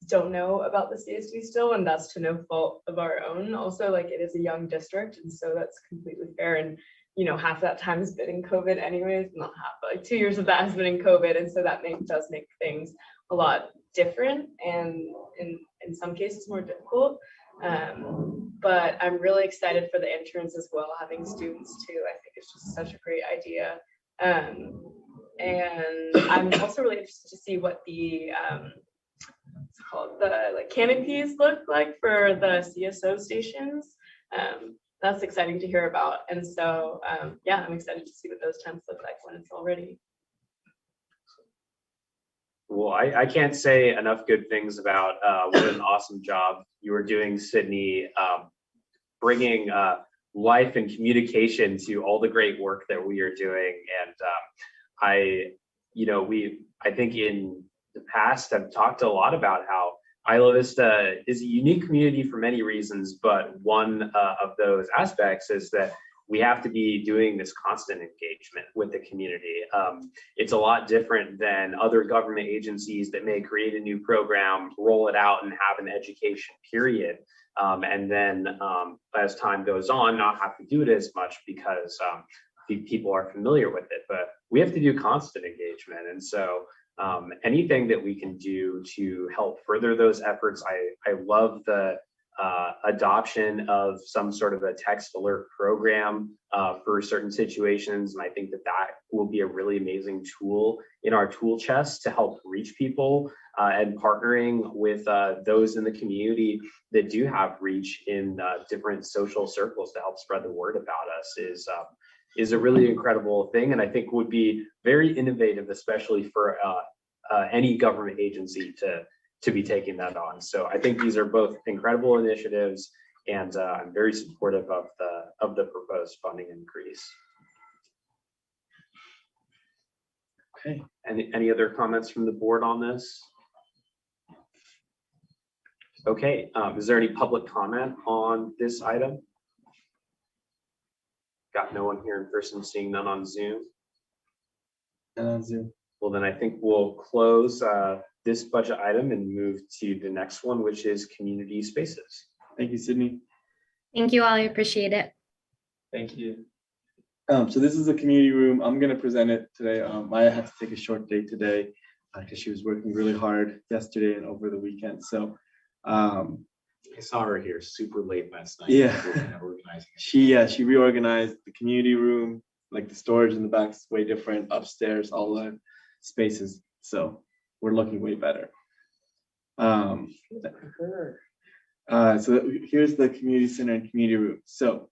don't know about the CSD still, and that's to no fault of our own. Also, like, it is a young district, and so that's completely fair. And half that time has been in COVID anyways, not half, but like 2 years of that has been in COVID, and so that does make things a lot different, and in some cases more difficult. But I'm really excited for the interns as well, having students too. I think it's just such a great idea. And I'm also really interested to see what the what's it called, the canopies look like for the CSO stations. That's exciting to hear about. And so yeah, I'm excited to see what those tents look like when it's all ready. Well, I can't say enough good things about what an awesome job you were doing, Sydney, bringing life and communication to all the great work that we are doing. And I think in the past have talked a lot about how Isla Vista is a unique community for many reasons, but one of those aspects is that we have to be doing this constant engagement with the community. It's a lot different than other government agencies that may create a new program, roll it out, and have an education period. And then as time goes on, not have to do it as much because people are familiar with it. But we have to do constant engagement. And so anything that we can do to help further those efforts. I love the adoption of some sort of a text alert program for certain situations. And I think that that will be a really amazing tool in our tool chest to help reach people, and partnering with those in the community that do have reach in different social circles to help spread the word about us is a really incredible thing. And I think would be very innovative, especially for any government agency to be taking that on. So I think these are both incredible initiatives, and I'm very supportive of the proposed funding increase. Okay. Any other comments from the board on this? Okay, is there any public comment on this item? Got no one here in person, seeing none on Zoom. And on Zoom. Well, then I think we'll close this budget item and move to the next one, which is community spaces. Thank you, Sydney. Thank you all. I appreciate it. Thank you. So this is a community room. I'm going to present it today. Maya had to take a short day today because she was working really hard yesterday and over the weekend. So I saw her here super late last night. Yeah. Organizing. She reorganized the community room, like the storage in the back is way different, upstairs, all the spaces. So we're looking way better. So here's the community center and community room. So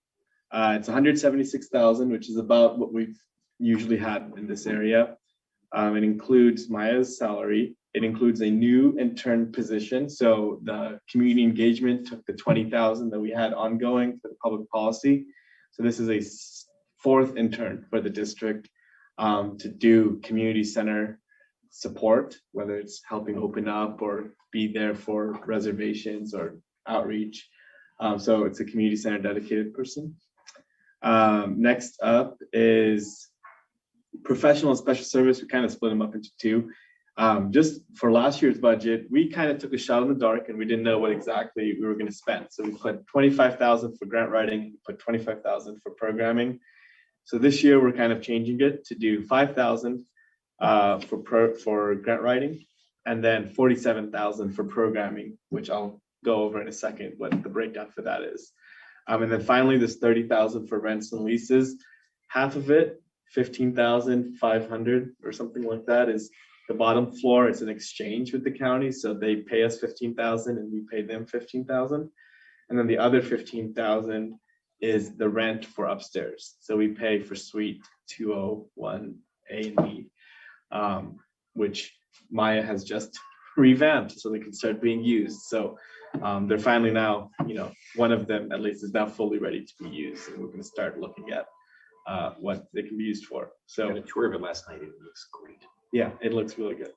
it's 176,000, which is about what we've usually had in this area. It includes Maya's salary. It includes a new intern position. So the community engagement took the 20,000 that we had ongoing for the public policy. So this is a fourth intern for the district to do community center support, whether it's helping open up or be there for reservations or outreach. So it's a community center dedicated person. Next up is professional and special service. We kind of split them up into two. Just for last year's budget, we kind of took a shot in the dark and we didn't know what exactly we were going to spend. So we put 25,000 for grant writing, put 25,000 for programming. So this year we're kind of changing it to do 5,000 for grant writing, and then 47,000 for programming, which I'll go over in a second what the breakdown for that is. And then finally, there's 30,000 for rents and leases. Half of it, 15,500 or something like that, is the bottom floor. It's an exchange with the county, so they pay us 15,000 and we pay them 15,000. And then the other 15,000 is the rent for upstairs. So we pay for suite 201 A and B, which Maya has just revamped so they can start being used. So they're finally now, one of them at least is now fully ready to be used, and we're going to start looking at what they can be used for. So I had a tour of it last night. It looks great. Yeah, it looks really good.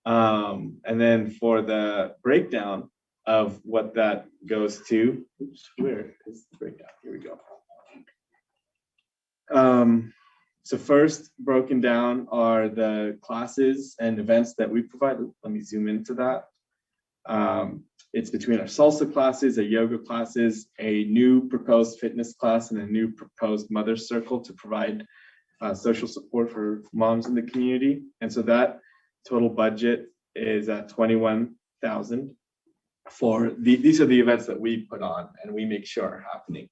And then for the breakdown of what that goes to, oops, where is the breakdown? Here we go. So first, broken down are the classes and events that we provide. Let me zoom into that. It's between our salsa classes, our yoga classes, a new proposed fitness class, and a new proposed mother circle to provide social support for moms in the community. And so that total budget is at 21,000 for these are the events that we put on and we make sure are happening.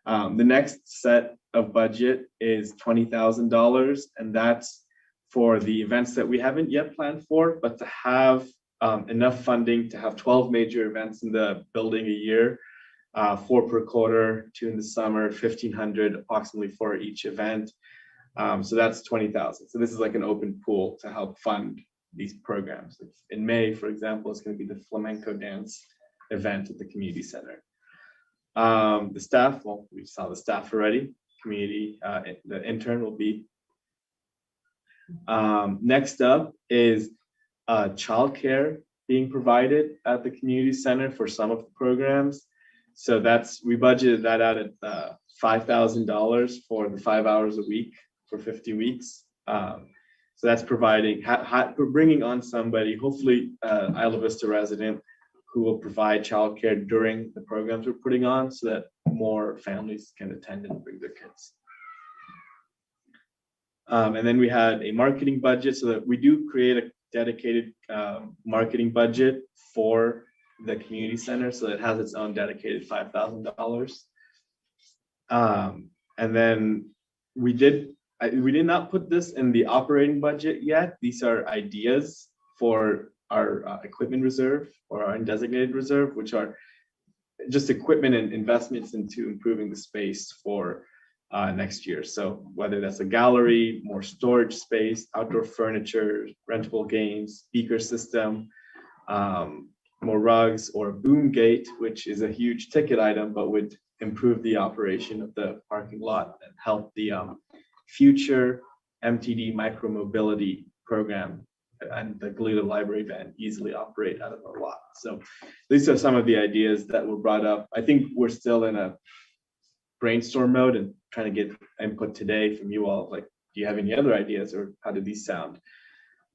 The next set of budget is $20,000, and that's for the events that we haven't yet planned for, but to have enough funding to have 12 major events in the building a year, 4 per quarter, 2 in the summer, 1,500 approximately for each event. So that's 20,000. So this is like an open pool to help fund these programs. In May, for example, it's going to be the flamenco dance event at the community center. The staff, well, we saw the staff already. Community, the intern will be. Next up is childcare being provided at the community center for some of the programs. So we budgeted that out at $5,000 for the 5 hours a week for 50 weeks. So that's providing, we're bringing on somebody, hopefully Isla Vista resident, who will provide childcare during the programs we're putting on so that more families can attend and bring their kids. And then we had a marketing budget, so that we do create a dedicated marketing budget for the community center, so it has its own dedicated $5,000. And then we did not put this in the operating budget yet. These are ideas for our equipment reserve or our undesignated reserve, which are just equipment and investments into improving the space for next year. So whether that's a gallery, more storage space, outdoor furniture, rentable games, speaker system, more rugs, or a boom gate, which is a huge ticket item, but would improve the operation of the parking lot and help the future MTD micromobility program and the Galita Library van easily operate out of our lot. So these are some of the ideas that were brought up. I think we're still in a brainstorm mode and trying to get input today from you all. Like, do you have any other ideas, or how do these sound?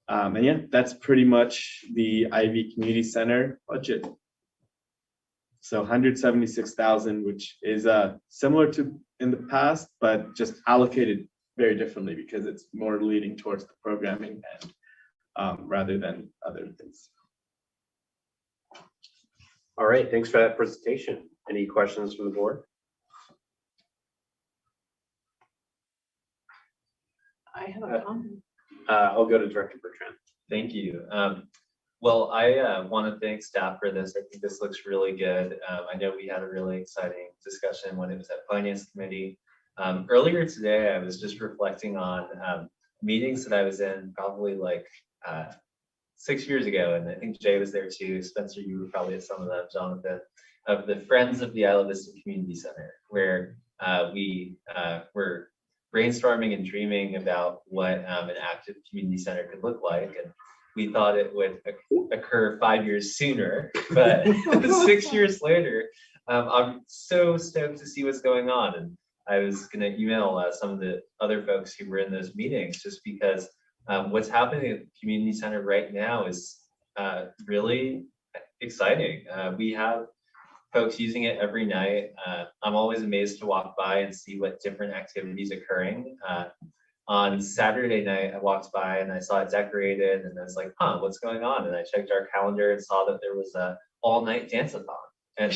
And yeah, that's pretty much the Ivy Community Center budget. So 176,000, which is similar to in the past, but just allocated very differently because it's more leading towards the programming and rather than other things. All right, thanks for that presentation. Any questions from the board? I have a comment. I'll go to Director Bertrand. Thank you. Well, I want to thank staff for this. I think this looks really good. I know we had a really exciting discussion when it was at Finance Committee. Earlier today, I was just reflecting on meetings that I was in probably like 6 years ago, and I think Jay was there too. Spencer, you were probably at some of them, Jonathan, of the Friends of the Isla Vista Community Center, where we were brainstorming and dreaming about what an active community center could look like. And we thought it would occur 5 years sooner, but 6 years later, I'm so stoked to see what's going on. And I was going to email some of the other folks who were in those meetings, just because what's happening at the community center right now is really exciting. We have folks using it every night. I'm always amazed to walk by and see what different activities occurring. On Saturday night, I walked by and I saw it decorated, and I was like, huh, what's going on? And I checked our calendar and saw that there was a all-night dance-a-thon. And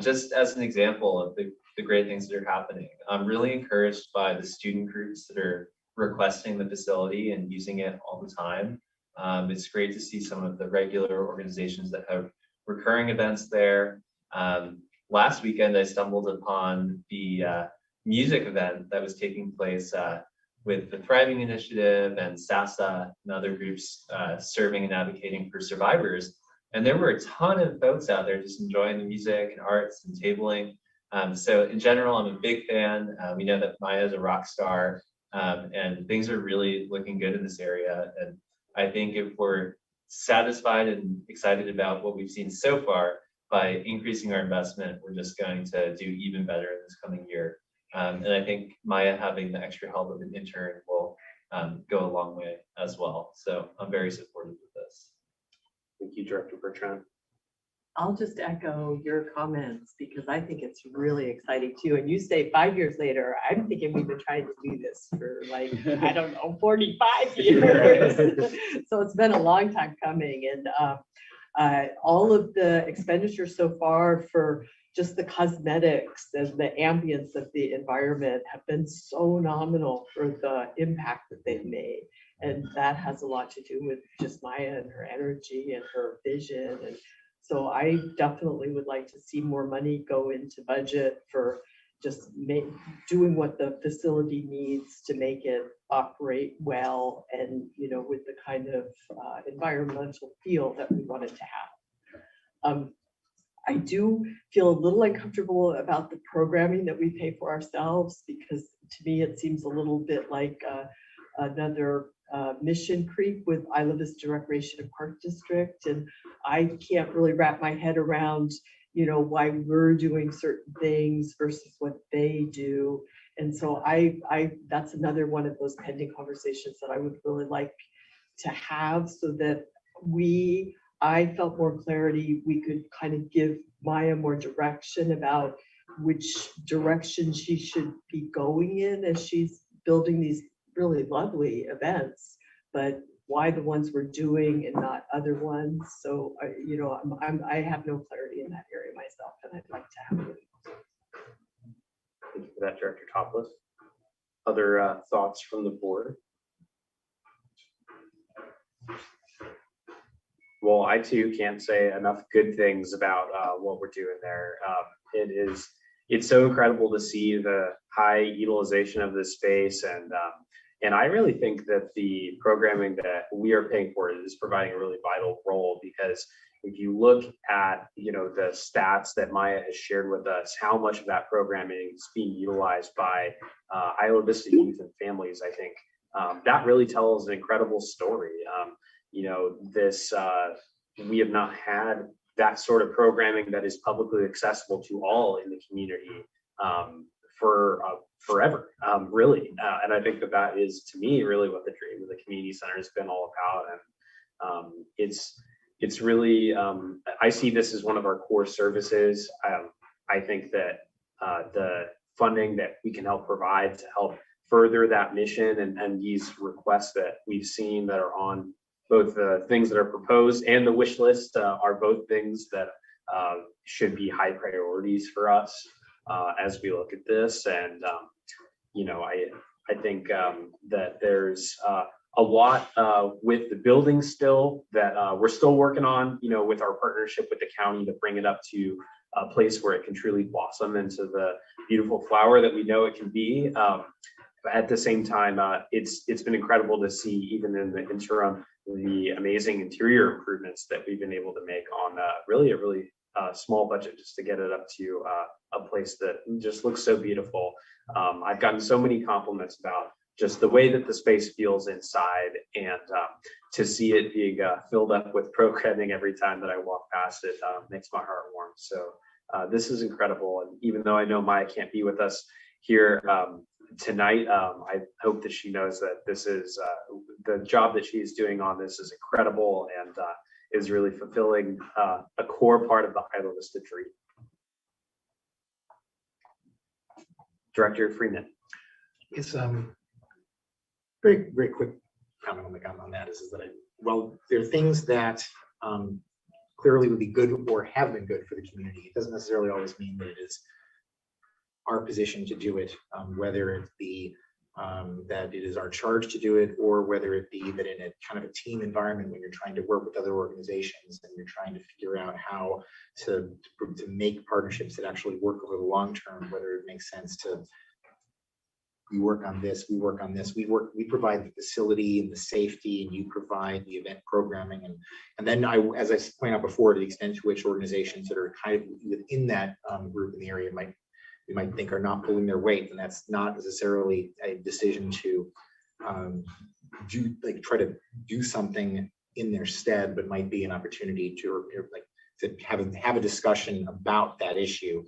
just as an example of the great things that are happening, I'm really encouraged by the student groups that are requesting the facility and using it all the time. It's great to see some of the regular organizations that have recurring events there. Last weekend, I stumbled upon the music event that was taking place with the Thriving Initiative and SASA and other groups serving and advocating for survivors. And there were a ton of folks out there just enjoying the music and arts and tabling. So in general, I'm a big fan. We know that Maya is a rock star, and things are really looking good in this area. And I think if we're satisfied and excited about what we've seen so far, by increasing our investment, we're just going to do even better in this coming year. And I think Maya having the extra help of an intern will go a long way as well. So I'm very supportive of this. Thank you, Director Bertrand. I'll just echo your comments because I think it's really exciting too. And you say 5 years later, I'm thinking we've been trying to do this for like, I don't know, 45 years. So it's been a long time coming. And all of the expenditures so far for just the cosmetics and the ambience of the environment have been so nominal for the impact that they've made. And that has a lot to do with just Maya and her energy and her vision. And so I definitely would like to see more money go into budget for just doing what the facility needs to make it operate well and, you know, with the kind of environmental feel that we want it to have. I do feel a little uncomfortable about the programming that we pay for ourselves, because to me it seems a little bit like another mission creep with Isla Vista Recreation and Park District, and I can't really wrap my head around, you know, why we're doing certain things versus what they do. And so that's another one of those pending conversations that I would really like to have, so that I felt more clarity. We could kind of give Maya more direction about which direction she should be going in as she's building these really lovely events, but why the ones we're doing and not other ones? So, you know, I have no clarity in that area myself, and I'd like to have it. Thank you for that, Director Topless. Other thoughts from the board? Well, I too can't say enough good things about what we're doing there. It's so incredible to see the high utilization of this space, and I really think that the programming that we are paying for is providing a really vital role, because if you look at, you know, the stats that Maya has shared with us, how much of that programming is being utilized by Isla Vista youth and families, I think that really tells an incredible story. You know, we have not had that sort of programming that is publicly accessible to all in the community for forever, really. And I think that is, to me, really what the dream of the community center has been all about. And it's really, I see this as one of our core services. I think that the funding that we can help provide to help further that mission and these requests that we've seen that are on both the things that are proposed and the wish list are both things that should be high priorities for us as we look at this. And, you know, I think that there's a lot with the building still that we're still working on, you know, with our partnership with the county to bring it up to a place where it can truly blossom into the beautiful flower that we know it can be. But at the same time, it's been incredible to see, even in the interim, the amazing interior improvements that we've been able to make on a really small budget, just to get it up to a place that just looks so beautiful. I've gotten so many compliments about just the way that the space feels inside, and to see it being filled up with programming every time that I walk past it makes my heart warm. So this is incredible. And even though I know Maya can't be with us here tonight, I hope that she knows that this is the job that she's doing on this is incredible and is really fulfilling a core part of the Isla Vista dream. Director Freeman. It's very quick comment on that is that well, there are things that clearly would be good or have been good for the community. It doesn't necessarily always mean that it is our position to do it, whether it be that it is our charge to do it, or whether it be that in a kind of a team environment when you're trying to work with other organizations and you're trying to figure out how to make partnerships that actually work over the long term, whether it makes sense to we work on this, we work on this, we provide the facility and the safety, and you provide the event programming, and then as I pointed out before, to the extent to which organizations that are kind of within that group in the area we might think are not pulling their weight, and that's not necessarily a decision to try to do something in their stead, but might be an opportunity to have a discussion about that issue.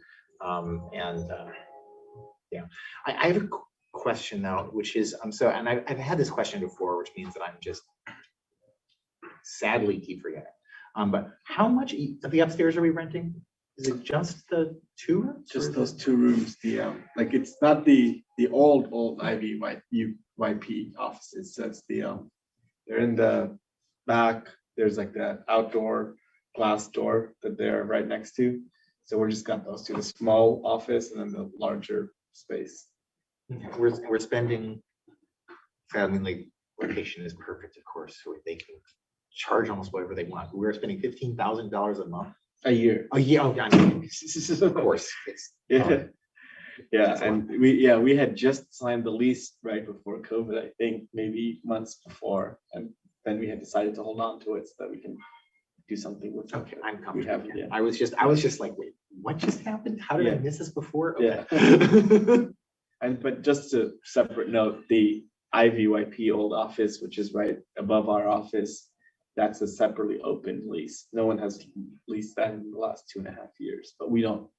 Yeah, I have a question now, which is and I've had this question before, which means that I'm just sadly keep forgetting. But how much of the upstairs are we renting? Is it just the 2 rooms? Just those 2 rooms. The like it's not the old IVYP offices. That's the they're in the back. There's like the outdoor glass door that they're right next to. So we're just got those 2, the small office and then the larger space. We're spending. I mean, like location is perfect, of course, so they can charge almost whatever they want. We're spending $15,000 a month. A year. Oh yeah, I mean, of course. Yeah, and we had just signed the lease right before COVID, I think maybe months before, and then we had decided to hold on to it so that we can do something with it. Okay, I'm comfortable. Have, yeah. I was just like, wait, what just happened? How did I miss this before? Okay. Yeah. But just to separate note, the IVYP old office, which is right above our office, that's a separately open lease. No one has leased that in the last 2.5 years, but we don't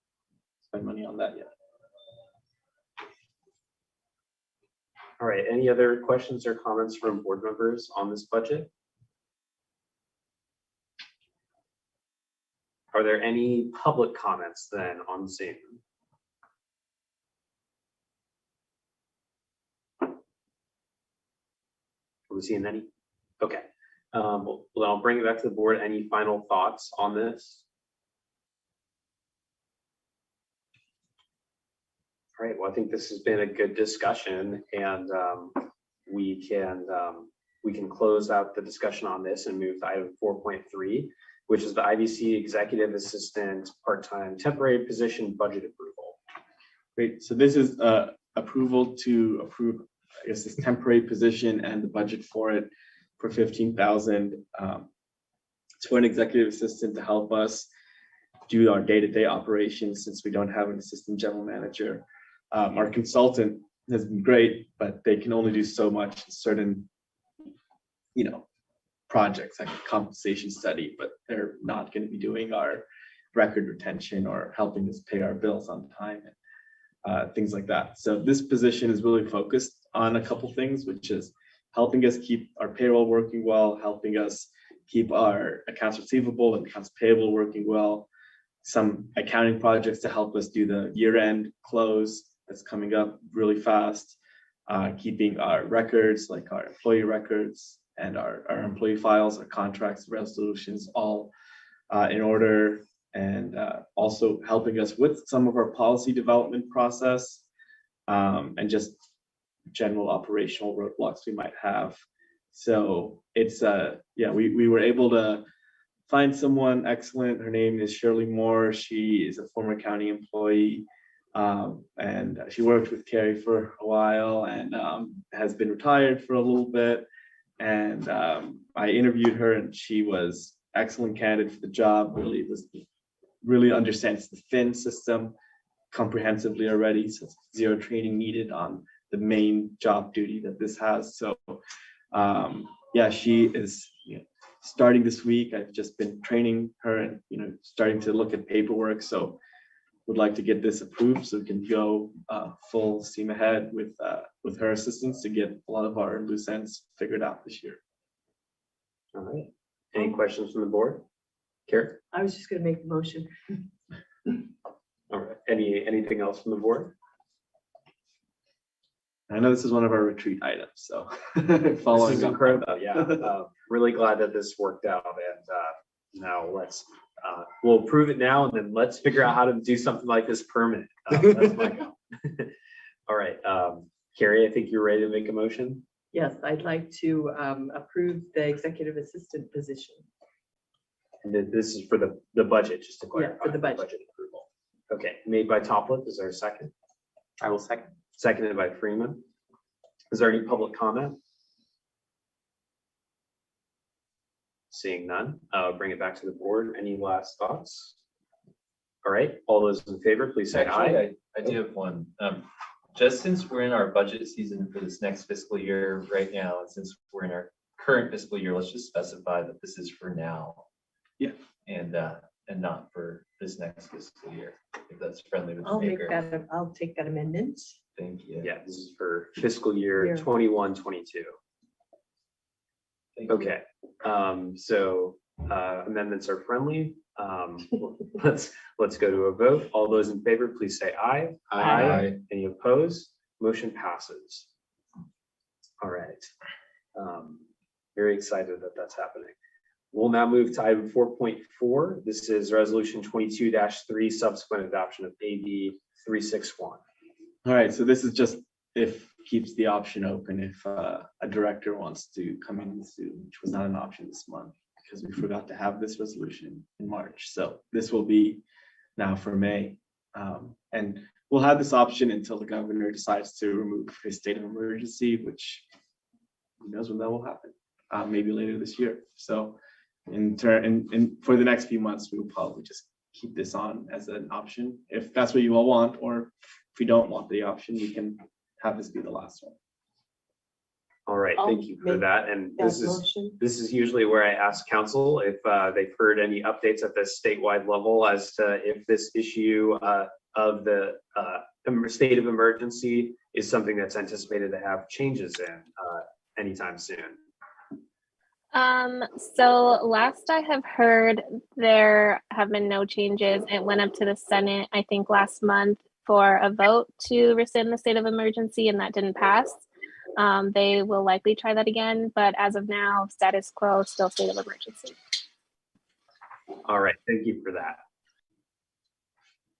spend money on that yet. All right, any other questions or comments from board members on this budget? Are there any public comments then on Zoom? we seeing any? Okay. Well, I'll bring it back to the board. Any final thoughts on this? All right, well, I think this has been a good discussion, and we can close out the discussion on this and move to item 4.3, which is the IVC Executive Assistant Part-Time Temporary Position Budget Approval. Great. So this is approval to approve, I guess, this temporary position and the budget for it for 15,000 for an executive assistant to help us do our day-to-day operations since we don't have an assistant general manager. Our consultant has been great, but they can only do so much in certain, projects like a compensation study, but they're not going to be doing our record retention or helping us pay our bills on time and things like that. So this position is really focused on a couple things, which is helping us keep our payroll working well, helping us keep our accounts receivable and accounts payable working well, some accounting projects to help us do the year-end close that's coming up really fast, keeping our records, like our employee records and our employee files, our contracts, resolutions, all in order, and also helping us with some of our policy development process and just general operational roadblocks we might have. So it's we were able to find someone excellent. Her name is Shirley Moore. She is a former county employee, and she worked with Carrie for a while and has been retired for a little bit. And I interviewed her, and she was excellent candidate for the job. Really understands the fin system comprehensively already, so zero training needed on the main job duty that this has. So she is starting this week. I've just been training her and starting to look at paperwork. So would like to get this approved so we can go full steam ahead with her assistance to get a lot of our loose ends figured out this year. All right. Any questions from the board? Carrie? I was just gonna make the motion. All right. Anything else from the board? I know this is one of our retreat items, so This following is up. incredible. Yeah. Really glad that this worked out, and now we'll approve it now, and then let's figure out how to do something like this permanent. That's my goal. All right. Carrie, I think you're ready to make a motion. Yes, I'd like to approve the executive assistant position. And this is for the budget, just to clarify. Yeah, for the budget. Approval. Okay, made by Topliff. Is there a second? I will second. Seconded by Freeman. Is there any public comment? Seeing none, bring it back to the board. Any last thoughts? All right, all those in favor, please say aye. Actually, I do have one. Just since we're in our budget season for this next fiscal year right now, and since we're in our current fiscal year, let's just specify that this is for now. Yeah. And not for this next fiscal year, if that's friendly with the I'll make maker. that, I'll take that amendment. Thank you. Yeah, this is for fiscal year Yeah. 21-22. Thank you. Okay, so amendments are friendly. Let's go to a vote. All those in favor, please say aye. Aye. Any opposed? Motion passes. All right. Very excited that that's happening. We'll now move to item 4.4. This is resolution 22-3, subsequent adoption of AB 361. All right, so this is just keeps the option open if a director wants to come in soon, which was not an option this month because we forgot to have this resolution in March. So this will be now for May. And we'll have this option until the governor decides to remove his state of emergency, which who knows when that will happen, maybe later this year. So for the next few months, we will probably just keep this on as an option. If that's what you all want, or if we don't want the option, we can have this be the last one. All right, thank you for that. And this Motion. is usually where I ask council if they've heard any updates at the statewide level as to if this issue of the state of emergency is something that's anticipated to have changes in anytime soon. So last I have heard, there have been no changes. It went up to the Senate, I think last month, for a vote to rescind the state of emergency, and that didn't pass. They will likely try that again, but as of now, status quo, still state of emergency. All right, thank you for that.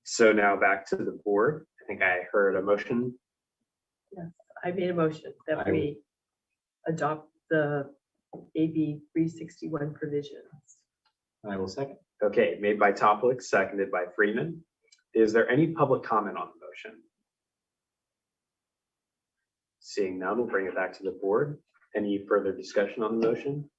So now back to the board. I think I heard a motion. Yes, I made a motion that we adopt the AB 361 provisions. I will second. Okay, made by Toplik, seconded by Freeman. Is there any public comment on the motion? Seeing none, we'll bring it back to the board. Any further discussion on the motion?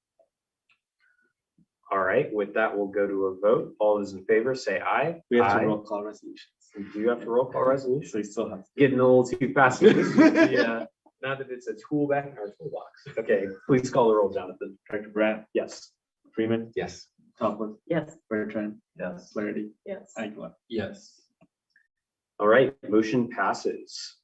All right, with that, we'll go to a vote. All those in favor say aye. We have Aye. to roll call resolutions. We do have to roll call resolution. So we still have. Getting a little too fast. Yeah, now that it's a tool back in our toolbox. Okay, please call the roll, Jonathan. Director Brandt, Yes. Freeman, Yes. Toplet, Yes. Bertrand, Yes. Flaherty, Yes. Aguilar. Yes. All right, motion passes.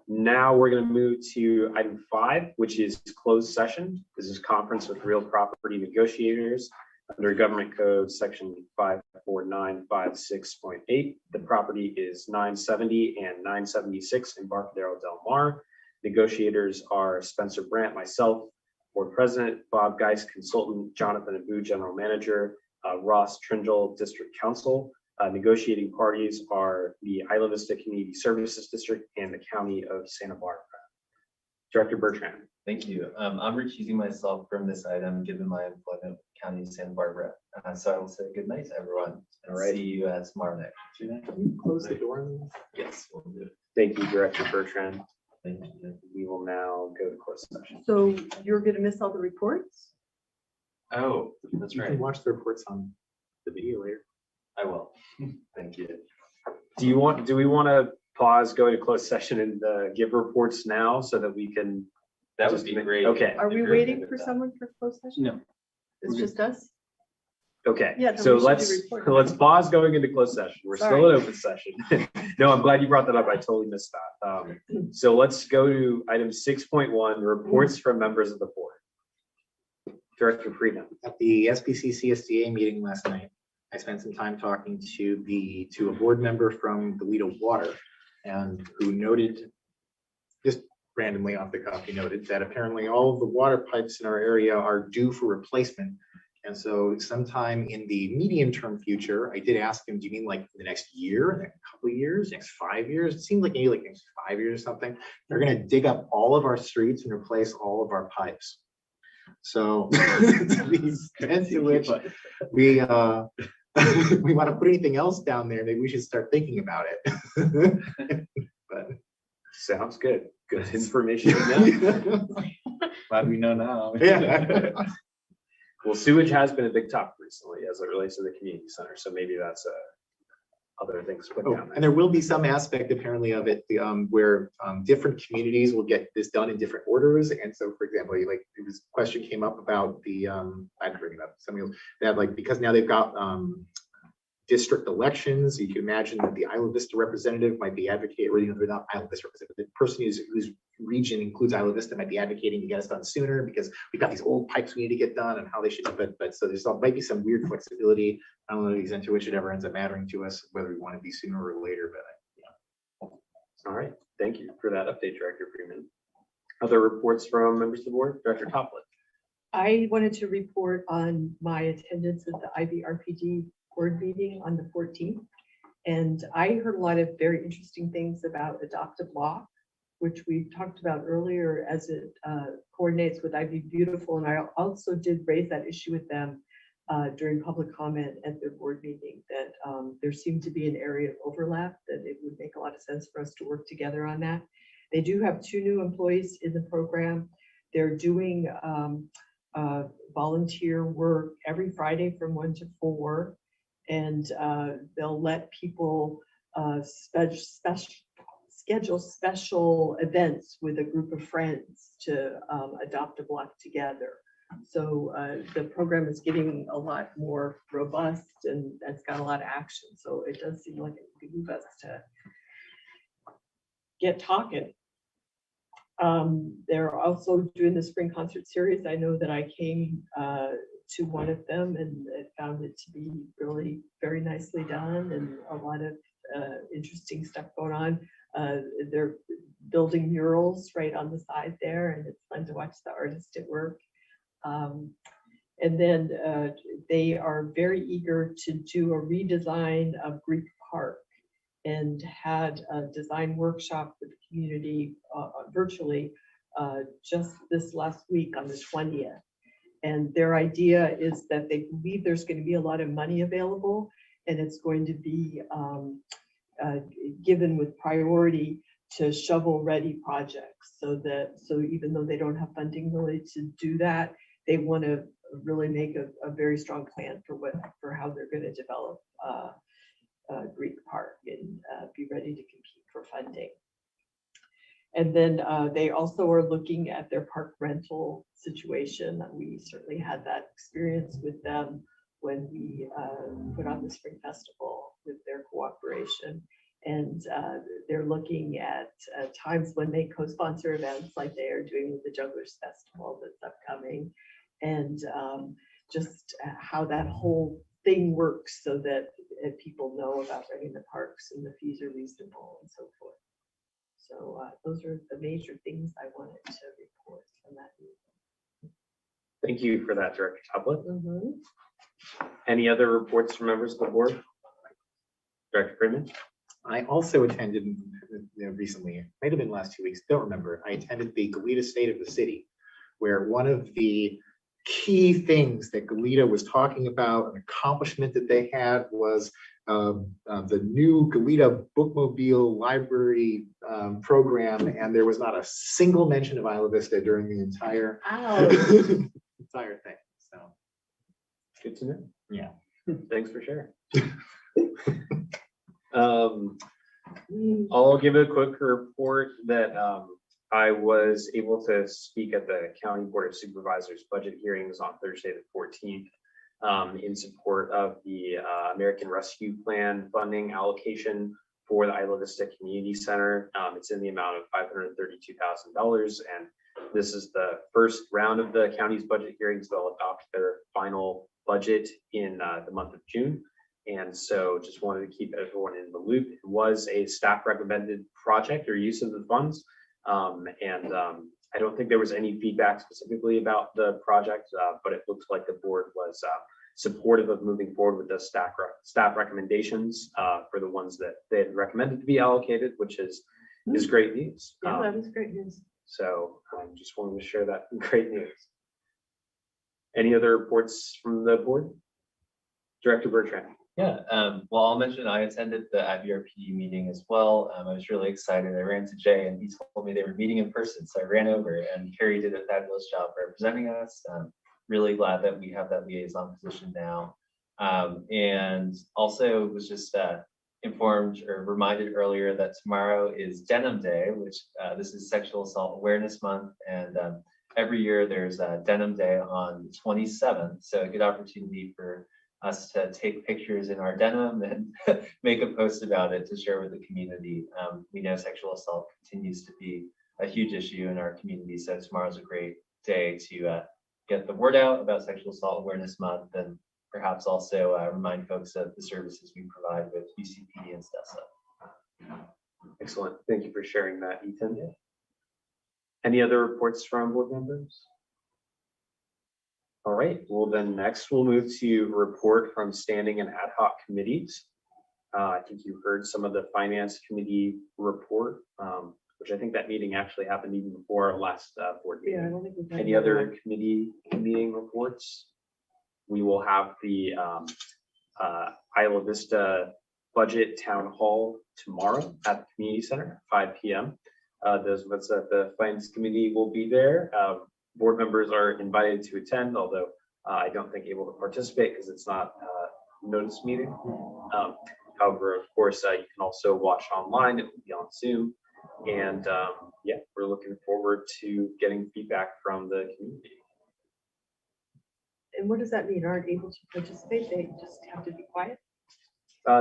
Now we're going to move to item 5, which is closed session. This is conference with real property negotiators under Government Code Section 54956.8. The property is 970 and 976 Embarcadero Del Mar. Negotiators are Spencer Brandt, myself, Board President, Bob Geis, Consultant, Jonathan Abu, General Manager, Ross Tringel, District Counsel. Negotiating parties are the Isla Vista Community Services District and the County of Santa Barbara. Director Bertrand. Thank you. I'm recusing myself from this item, given my employment with the County of Santa Barbara. So I will say good night to everyone. All right. See you tomorrow night. Can you close the door? Yes, we'll do. Thank you, Director Bertrand. Thank you. We will now go to closed session. So you're going to miss all the reports? Oh, that's You right. can watch the reports on the video later. I will. Thank you. Do we want to pause, go to closed session and give reports now so that we can? That Just would be make- great. okay. Are we If you're waiting good for with that. someone for closed session? No. It's just us? Okay, Yeah, then so we should do let's reports. pause going into closed session. We're still Sorry. in open session. No, I'm glad you brought that up. I totally missed that. So let's go to item 6.1, reports from members of the board. Director Freeman. At the SBC-CSDA meeting last night, I spent some time talking to a board member from the Lido Water, and who noted, just randomly off the cuff, he noted that apparently all of the water pipes in our area are due for replacement. And so sometime in the medium-term future, I did ask him, do you mean like the next year, next couple of years, next 5 years? It seemed like maybe like next 5 years or something. They're gonna dig up all of our streets and replace all of our pipes. So to the extent to which we we want to put anything else down there, maybe we should start thinking about it. But Sounds good. Good information. to know. Glad we know now. yeah. Well, sewage has been a big topic recently as it relates to the community center. So maybe that's other things to put Oh, down there. and there will be some aspect apparently of it where different communities will get this done in different orders. And so, for example, like this question came up about the I had to bring it up. Somebody they have like, because now they've got district elections, you can imagine that the Isla Vista representative might be advocating, or not Isla Vista representative, the person whose region includes Isla Vista might be advocating to get us done sooner because we've got these old pipes we need to get done and how they should, but so there's might be some weird flexibility. I don't know the extent to which it ever ends up mattering to us, whether we want to be sooner or later, but All right. Thank you for that update, Director Freeman. Other reports from members of the board? Director Toplet. I wanted to report on my attendance at the IVRPG board meeting on the 14th. And I heard a lot of very interesting things about Adopt a Block, which we talked about earlier as it coordinates with Ivy Beautiful. And I also did raise that issue with them during public comment at their board meeting, that there seemed to be an area of overlap, that it would make a lot of sense for us to work together on that. They do have 2 new employees in the program. They're doing volunteer work every Friday from 1 to 4. And they'll let people schedule special events with a group of friends to adopt a block together. So the program is getting a lot more robust and it's got a lot of action. So it does seem like it would behoove us to get talking. They're also doing the spring concert series. I know that I came to one of them and found it to be really very nicely done and a lot of interesting stuff going on. They're building murals right on the side there, and it's fun to watch the artist at work. And then they are very eager to do a redesign of Greek Park, and had a design workshop with the community virtually just this last week on the 20th. And their idea is that they believe there's going to be a lot of money available, and it's going to be given with priority to shovel-ready projects. So even though they don't have funding really to do that, they want to really make a very strong plan for how they're going to develop Greek Park and be ready to compete for funding. And then they also are looking at their park rental situation. We certainly had that experience with them when we put on the Spring Festival with their cooperation. And they're looking at times when they co-sponsor events like they are doing with the Jugglers Festival that's upcoming, and just how that whole thing works so that people know about renting the parks and the fees are reasonable and so forth. So those are the major things I wanted to report from that meeting. Thank you for that, Director Toplet. Any other reports from members of the board? Director Freeman? I also attended recently, might have been last 2 weeks, don't remember. I attended the Goleta State of the City, where one of the key things that Goleta was talking about, an accomplishment that they had, was the new Goleta Bookmobile Library program, and there was not a single mention of Isla Vista during the entire entire thing. So good to know. Yeah. Thanks for sharing. I'll give a quick report that I was able to speak at the County Board of Supervisors budget hearings on Thursday the 14th in support of the American Rescue Plan funding allocation for the Isla Vista Community Center. It's in the amount of $532,000, and this is the first round of the county's budget hearings. They'll adopt their final budget in the month of June. And so just wanted to keep everyone in the loop. It was a staff recommended project or use of the funds. I don't think there was any feedback specifically about the project, but it looks like the board was supportive of moving forward with the staff recommendations for the ones that they had recommended to be allocated, which is great news. Yeah, that is great news. So just wanted to share that great news. Any other reports from the board? Director Bertrand. Yeah, well, I'll mention I attended the IVRP meeting as well. I was really excited. I ran to Jay and he told me they were meeting in person. So I ran over, and Carrie did a fabulous job representing us. Really glad that we have that liaison position now. And also was just informed or reminded earlier that tomorrow is Denim Day, which this is Sexual Assault Awareness Month. And every year there's a Denim Day on the 27th. So a good opportunity for us to take pictures in our denim and make a post about it to share with the community. We know sexual assault continues to be a huge issue in our community, so tomorrow's a great day to get the word out about Sexual Assault Awareness Month, and perhaps also remind folks of the services we provide with UCPD and STESA. Excellent. Thank you for sharing that, Ethan. Any other reports from board members? All right, well then next we'll move to report from standing and ad hoc committees. I think you heard some of the finance committee report, which I think that meeting actually happened even before our last board meeting. Yeah, I don't think we've had Any other committee meeting reports? We will have the Isla Vista Budget Town Hall tomorrow at the Community Center, 5 p.m. Those of us at the Finance Committee will be there. Board members are invited to attend, although I don't think able to participate because it's not a notice meeting. However, of course, you can also watch online. It will be on Zoom. And yeah, we're looking forward to getting feedback from the community. And what does that mean? Aren't able to participate? They just have to be quiet?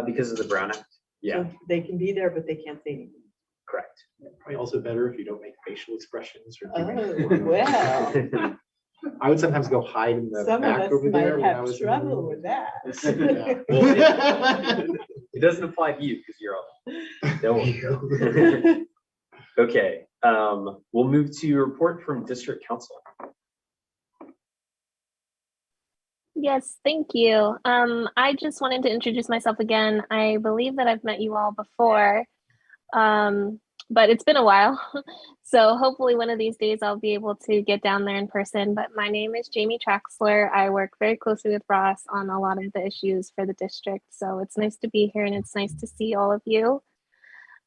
Because of the Brown Act. Yeah, So they can be there, but they can't say anything. correct. Probably also better if you don't make facial expressions or do Oh, well, I would sometimes go hide in the some of back us over there might when I have was in the trouble room. with that. Yeah. Well, it doesn't apply to you because you're all. Don't worry. Okay, we'll move to your report from district council. Yes, thank you. I just wanted to introduce myself again. I believe that I've met you all before, but it's been a while. So hopefully one of these days I'll be able to get down there in person. But my name is Jamie Traxler. I work very closely with Ross on a lot of the issues for the district. So it's nice to be here and it's nice to see all of you.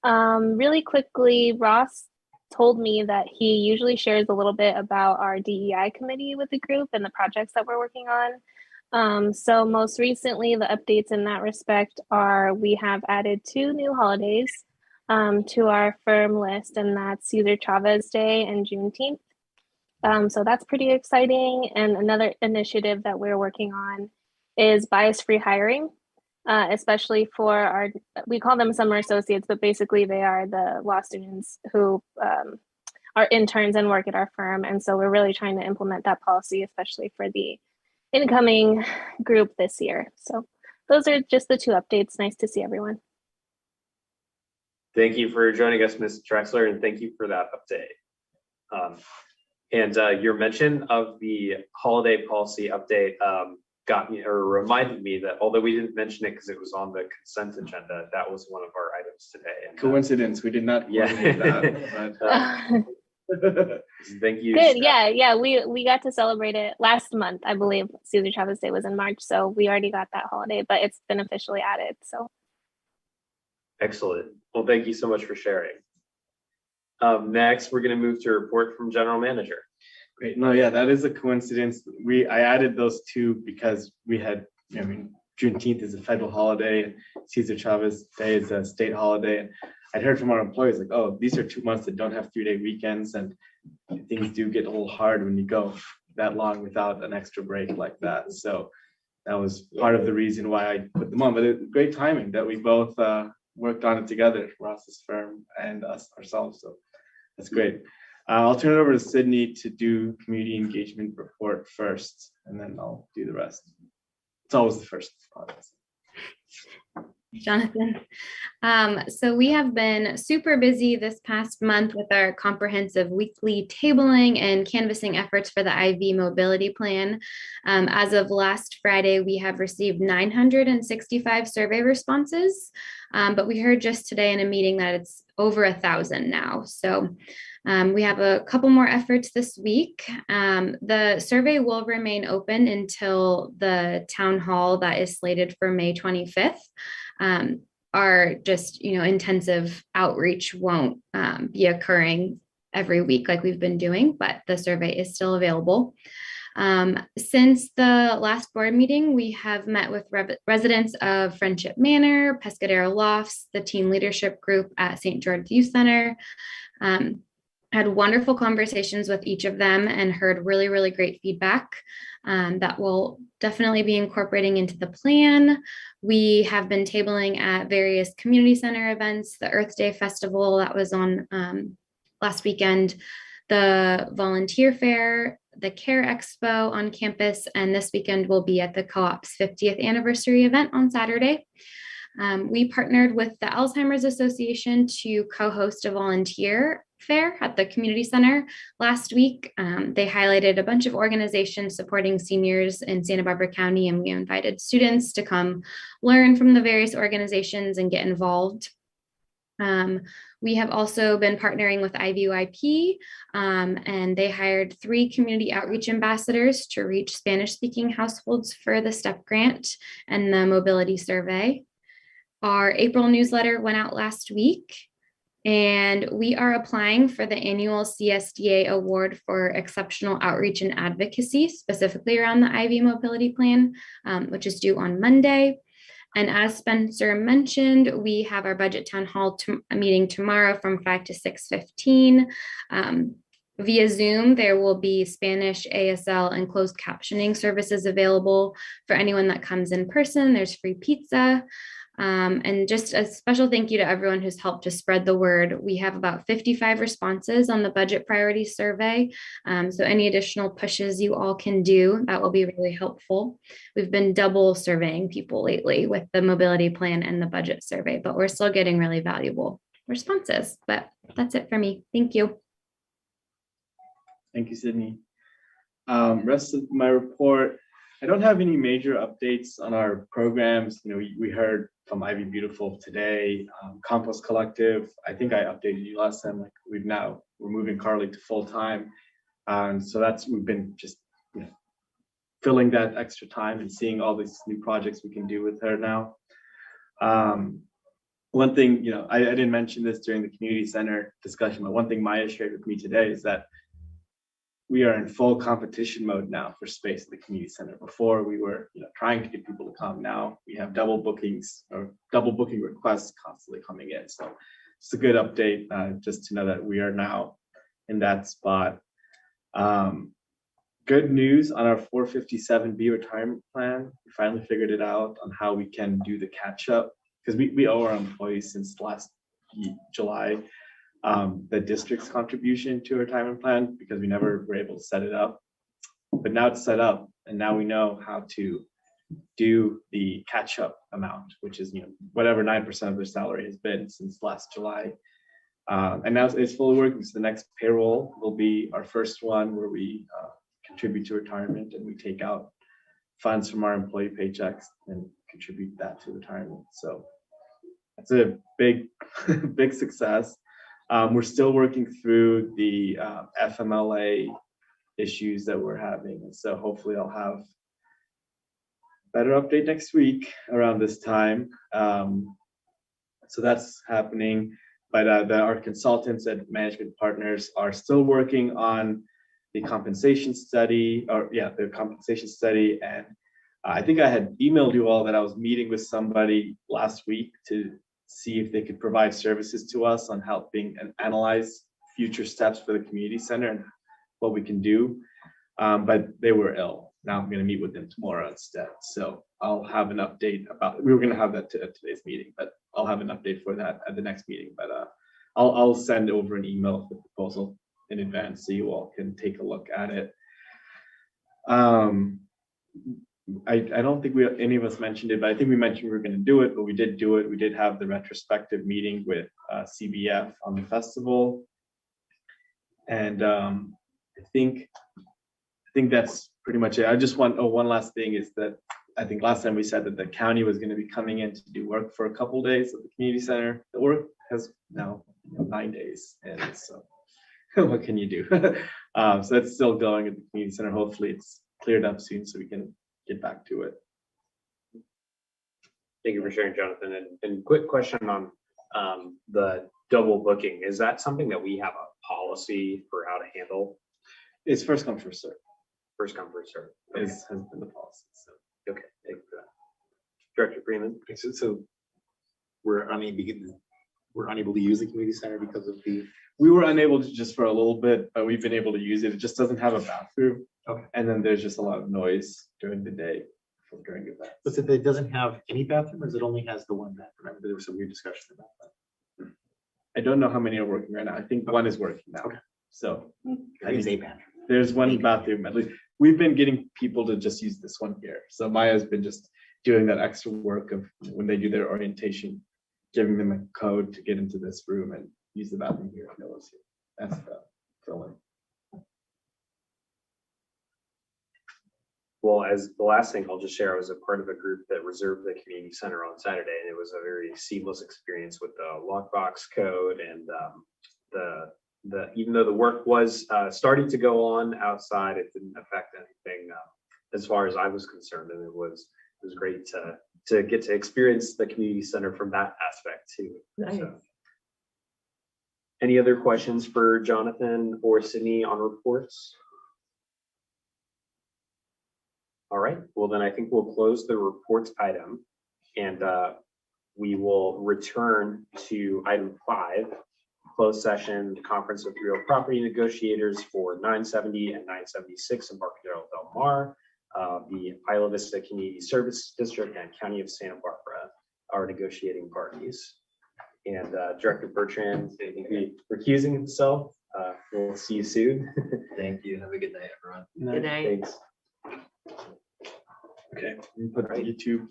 Really quickly, Ross told me that he usually shares a little bit about our DEI committee with the group and the projects that we're working on. So most recently, the updates in that respect are we have added 2 new holidays to our firm list, and that's Cesar Chavez Day and Juneteenth. So that's pretty exciting. And another initiative that we're working on is bias-free hiring, especially for we call them summer associates, but basically they are the law students who are interns and work at our firm. And so we're really trying to implement that policy, especially for the incoming group this year. So those are just the 2 updates. Nice to see everyone. Thank you for joining us, Ms. Drexler, and thank you for that update. And your mention of the holiday policy update got me or reminded me that although we didn't mention it because it was on the consent agenda, that was one of our items today. And, Coincidence, we did not coordinate that. But, thank you. Good. Yeah. We got to celebrate it last month. I believe Cesar Chavez Day was in March. So we already got that holiday, but it's been officially added. So excellent. Well, thank you so much for sharing. Next, we're going to move to a report from General Manager. Great. No, yeah, that is a coincidence. I added those 2 because we had, Juneteenth is a federal holiday, and Cesar Chavez Day is a state holiday. And I'd heard from our employees like, oh, these are 2 months that don't have 3-day weekends, and things do get a little hard when you go that long without an extra break like that. So that was part of the reason why I put them on. But it's great timing that we both worked on it together, Ross's firm and us ourselves. So that's great. I'll turn it over to Sydney to do community engagement report first, and then I'll do the rest. It's always the first. Jonathan. So we have been super busy this past month with our comprehensive weekly tabling and canvassing efforts for the IV mobility plan. As of last Friday, we have received 965 survey responses, but we heard just today in a meeting that it's over 1,000 now. So we have a couple more efforts this week. The survey will remain open until the town hall that is slated for May 25th. Our just, intensive outreach won't be occurring every week like we've been doing, but the survey is still available. Since the last board meeting, we have met with residents of Friendship Manor, Pescadero Lofts, the teen leadership group at St. George Youth Center. Had wonderful conversations with each of them and heard really, really great feedback that we'll definitely be incorporating into the plan. We have been tabling at various community center events, the Earth Day Festival that was on last weekend, the volunteer fair, the Care Expo on campus, and this weekend will be at the Co-op's 50th anniversary event on Saturday. We partnered with the Alzheimer's Association to co-host a volunteer fair at the community center last week. They highlighted a bunch of organizations supporting seniors in Santa Barbara County, and we invited students to come learn from the various organizations and get involved. We have also been partnering with IVYP, and they hired 3 community outreach ambassadors to reach Spanish-speaking households for the STEP grant and the mobility survey. Our April newsletter went out last week, and we are applying for the annual CSDA Award for Exceptional Outreach and Advocacy, specifically around the IV mobility plan, which is due on Monday. And as Spencer mentioned, we have our budget town hall meeting tomorrow from 5 to 6:15. Via Zoom, there will be Spanish, ASL, and closed captioning services available for anyone that comes in person. There's free pizza. And just a special thank you to everyone who's helped to spread the word. We have about 55 responses on the budget priority survey. So any additional pushes you all can do, that will be really helpful. We've been double surveying people lately with the mobility plan and the budget survey, but we're still getting really valuable responses. But that's it for me. Thank you. Thank you, Sydney. Rest of my report, I don't have any major updates on our programs. You know, we heard from Ivy Beautiful today, Compost Collective. I think I updated you last time. Like we're moving Carly to full time, so we've been just filling that extra time and seeing all these new projects we can do with her now. One thing, I didn't mention this during the community center discussion, but one thing Maya shared with me today is that we are in full competition mode now for space at the community center. Before we were, trying to get people to come. Now we have double booking requests constantly coming in. So it's a good update just to know that we are now in that spot. Good news on our 457B retirement plan. We finally figured it out on how we can do the catch up, because we owe our employees since last July the district's contribution to a retirement plan, because we never were able to set it up. But now it's set up, and now we know how to do the catch up amount, which is whatever 9% of their salary has been since last July. And now it's fully working. So the next payroll will be our first one where we contribute to retirement, and we take out funds from our employee paychecks and contribute that to retirement. So that's a big success. We're still working through the FMLA issues that we're having. And so hopefully I'll have a better update next week around this time. So that's happening. But our consultants and management partners are still working on the compensation study, And I think I had emailed you all that I was meeting with somebody last week to see if they could provide services to us on helping and analyze future steps for the community center and what we can do. But they were ill. Now I'm going to meet with them tomorrow instead. So I'll have an update we were going to have that at today's meeting, but I'll have an update for that at the next meeting. But I'll send over an email with the proposal in advance so you all can take a look at it. I don't think any of us mentioned it, but I think we mentioned we were going to do it, but we did do it. We did have the retrospective meeting with CBF on the festival. And I think that's pretty much it. I just want, one last thing is that I think last time we said that the county was going to be coming in to do work for a couple of days at the community center. The work has now 9 days. And so what can you do? So that's still going at the community center. Hopefully it's cleared up soon so we can get back to it. Thank you for sharing, Jonathan. And quick question on the double booking. Is that something that we have a policy for how to handle? It's first come, first serve. First come, first serve. Okay. Has been the policy. So. Okay, thank you for that. Director Freeman. So we're unable to use the community center because of the. We were unable to just for a little bit, but we've been able to use it. It just doesn't have a bathroom. Okay. And then there's just a lot of noise during the day during events. But if it doesn't have any bathroom, or it only has the one bathroom? Remember there was some weird discussion about that. I don't know how many are working right now. I think one is working now. Okay. So There's a bathroom. There's one bathroom at least. We've been getting people to just use this one here. So Maya's been just doing that extra work of when they do their orientation, giving them a code to get into this room and use the bathroom here. That's the filling. Well, as the last thing I'll just share, I was a part of a group that reserved the community center on Saturday, and it was a very seamless experience with the lockbox code and even though the work was starting to go on outside, it didn't affect anything as far as I was concerned, and it was great to get to experience the community center from that aspect too. Nice. So. Any other questions for Jonathan or Sydney on reports? All right, well then I think we'll close the reports item and we will return to item 5, closed session conference with real property negotiators for 970 and 976 Embarcadero Del Mar. The Isla Vista Community Service District and County of Santa Barbara are negotiating parties. And Director Bertrand, I think he's recusing himself. We'll see you soon. Thank you. Have a good night, everyone. Good night. Thanks. Okay, put YouTube.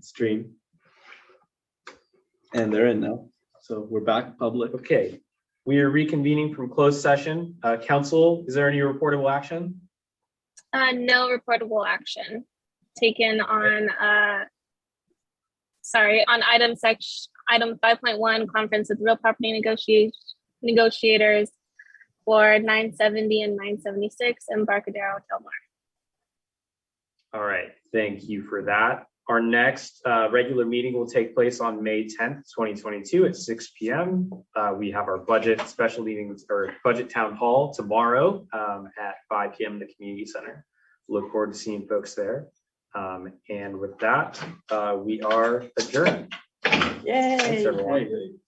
stream. And they're in now. So we're back public. Okay, we are reconvening from closed session. Council, is there any reportable action? No reportable action taken on, on item 5.1, conference with real property negotiators for 970 and 976 Embarcadero Del Mar. All right, thank you for that. Our next regular meeting will take place on May 10th, 2022 at 6 p.m. We have our budget special meetings or budget town hall tomorrow at 5 p.m. in the community center. Look forward to seeing folks there. And with that, we are adjourned. Yay. Thanks, everyone.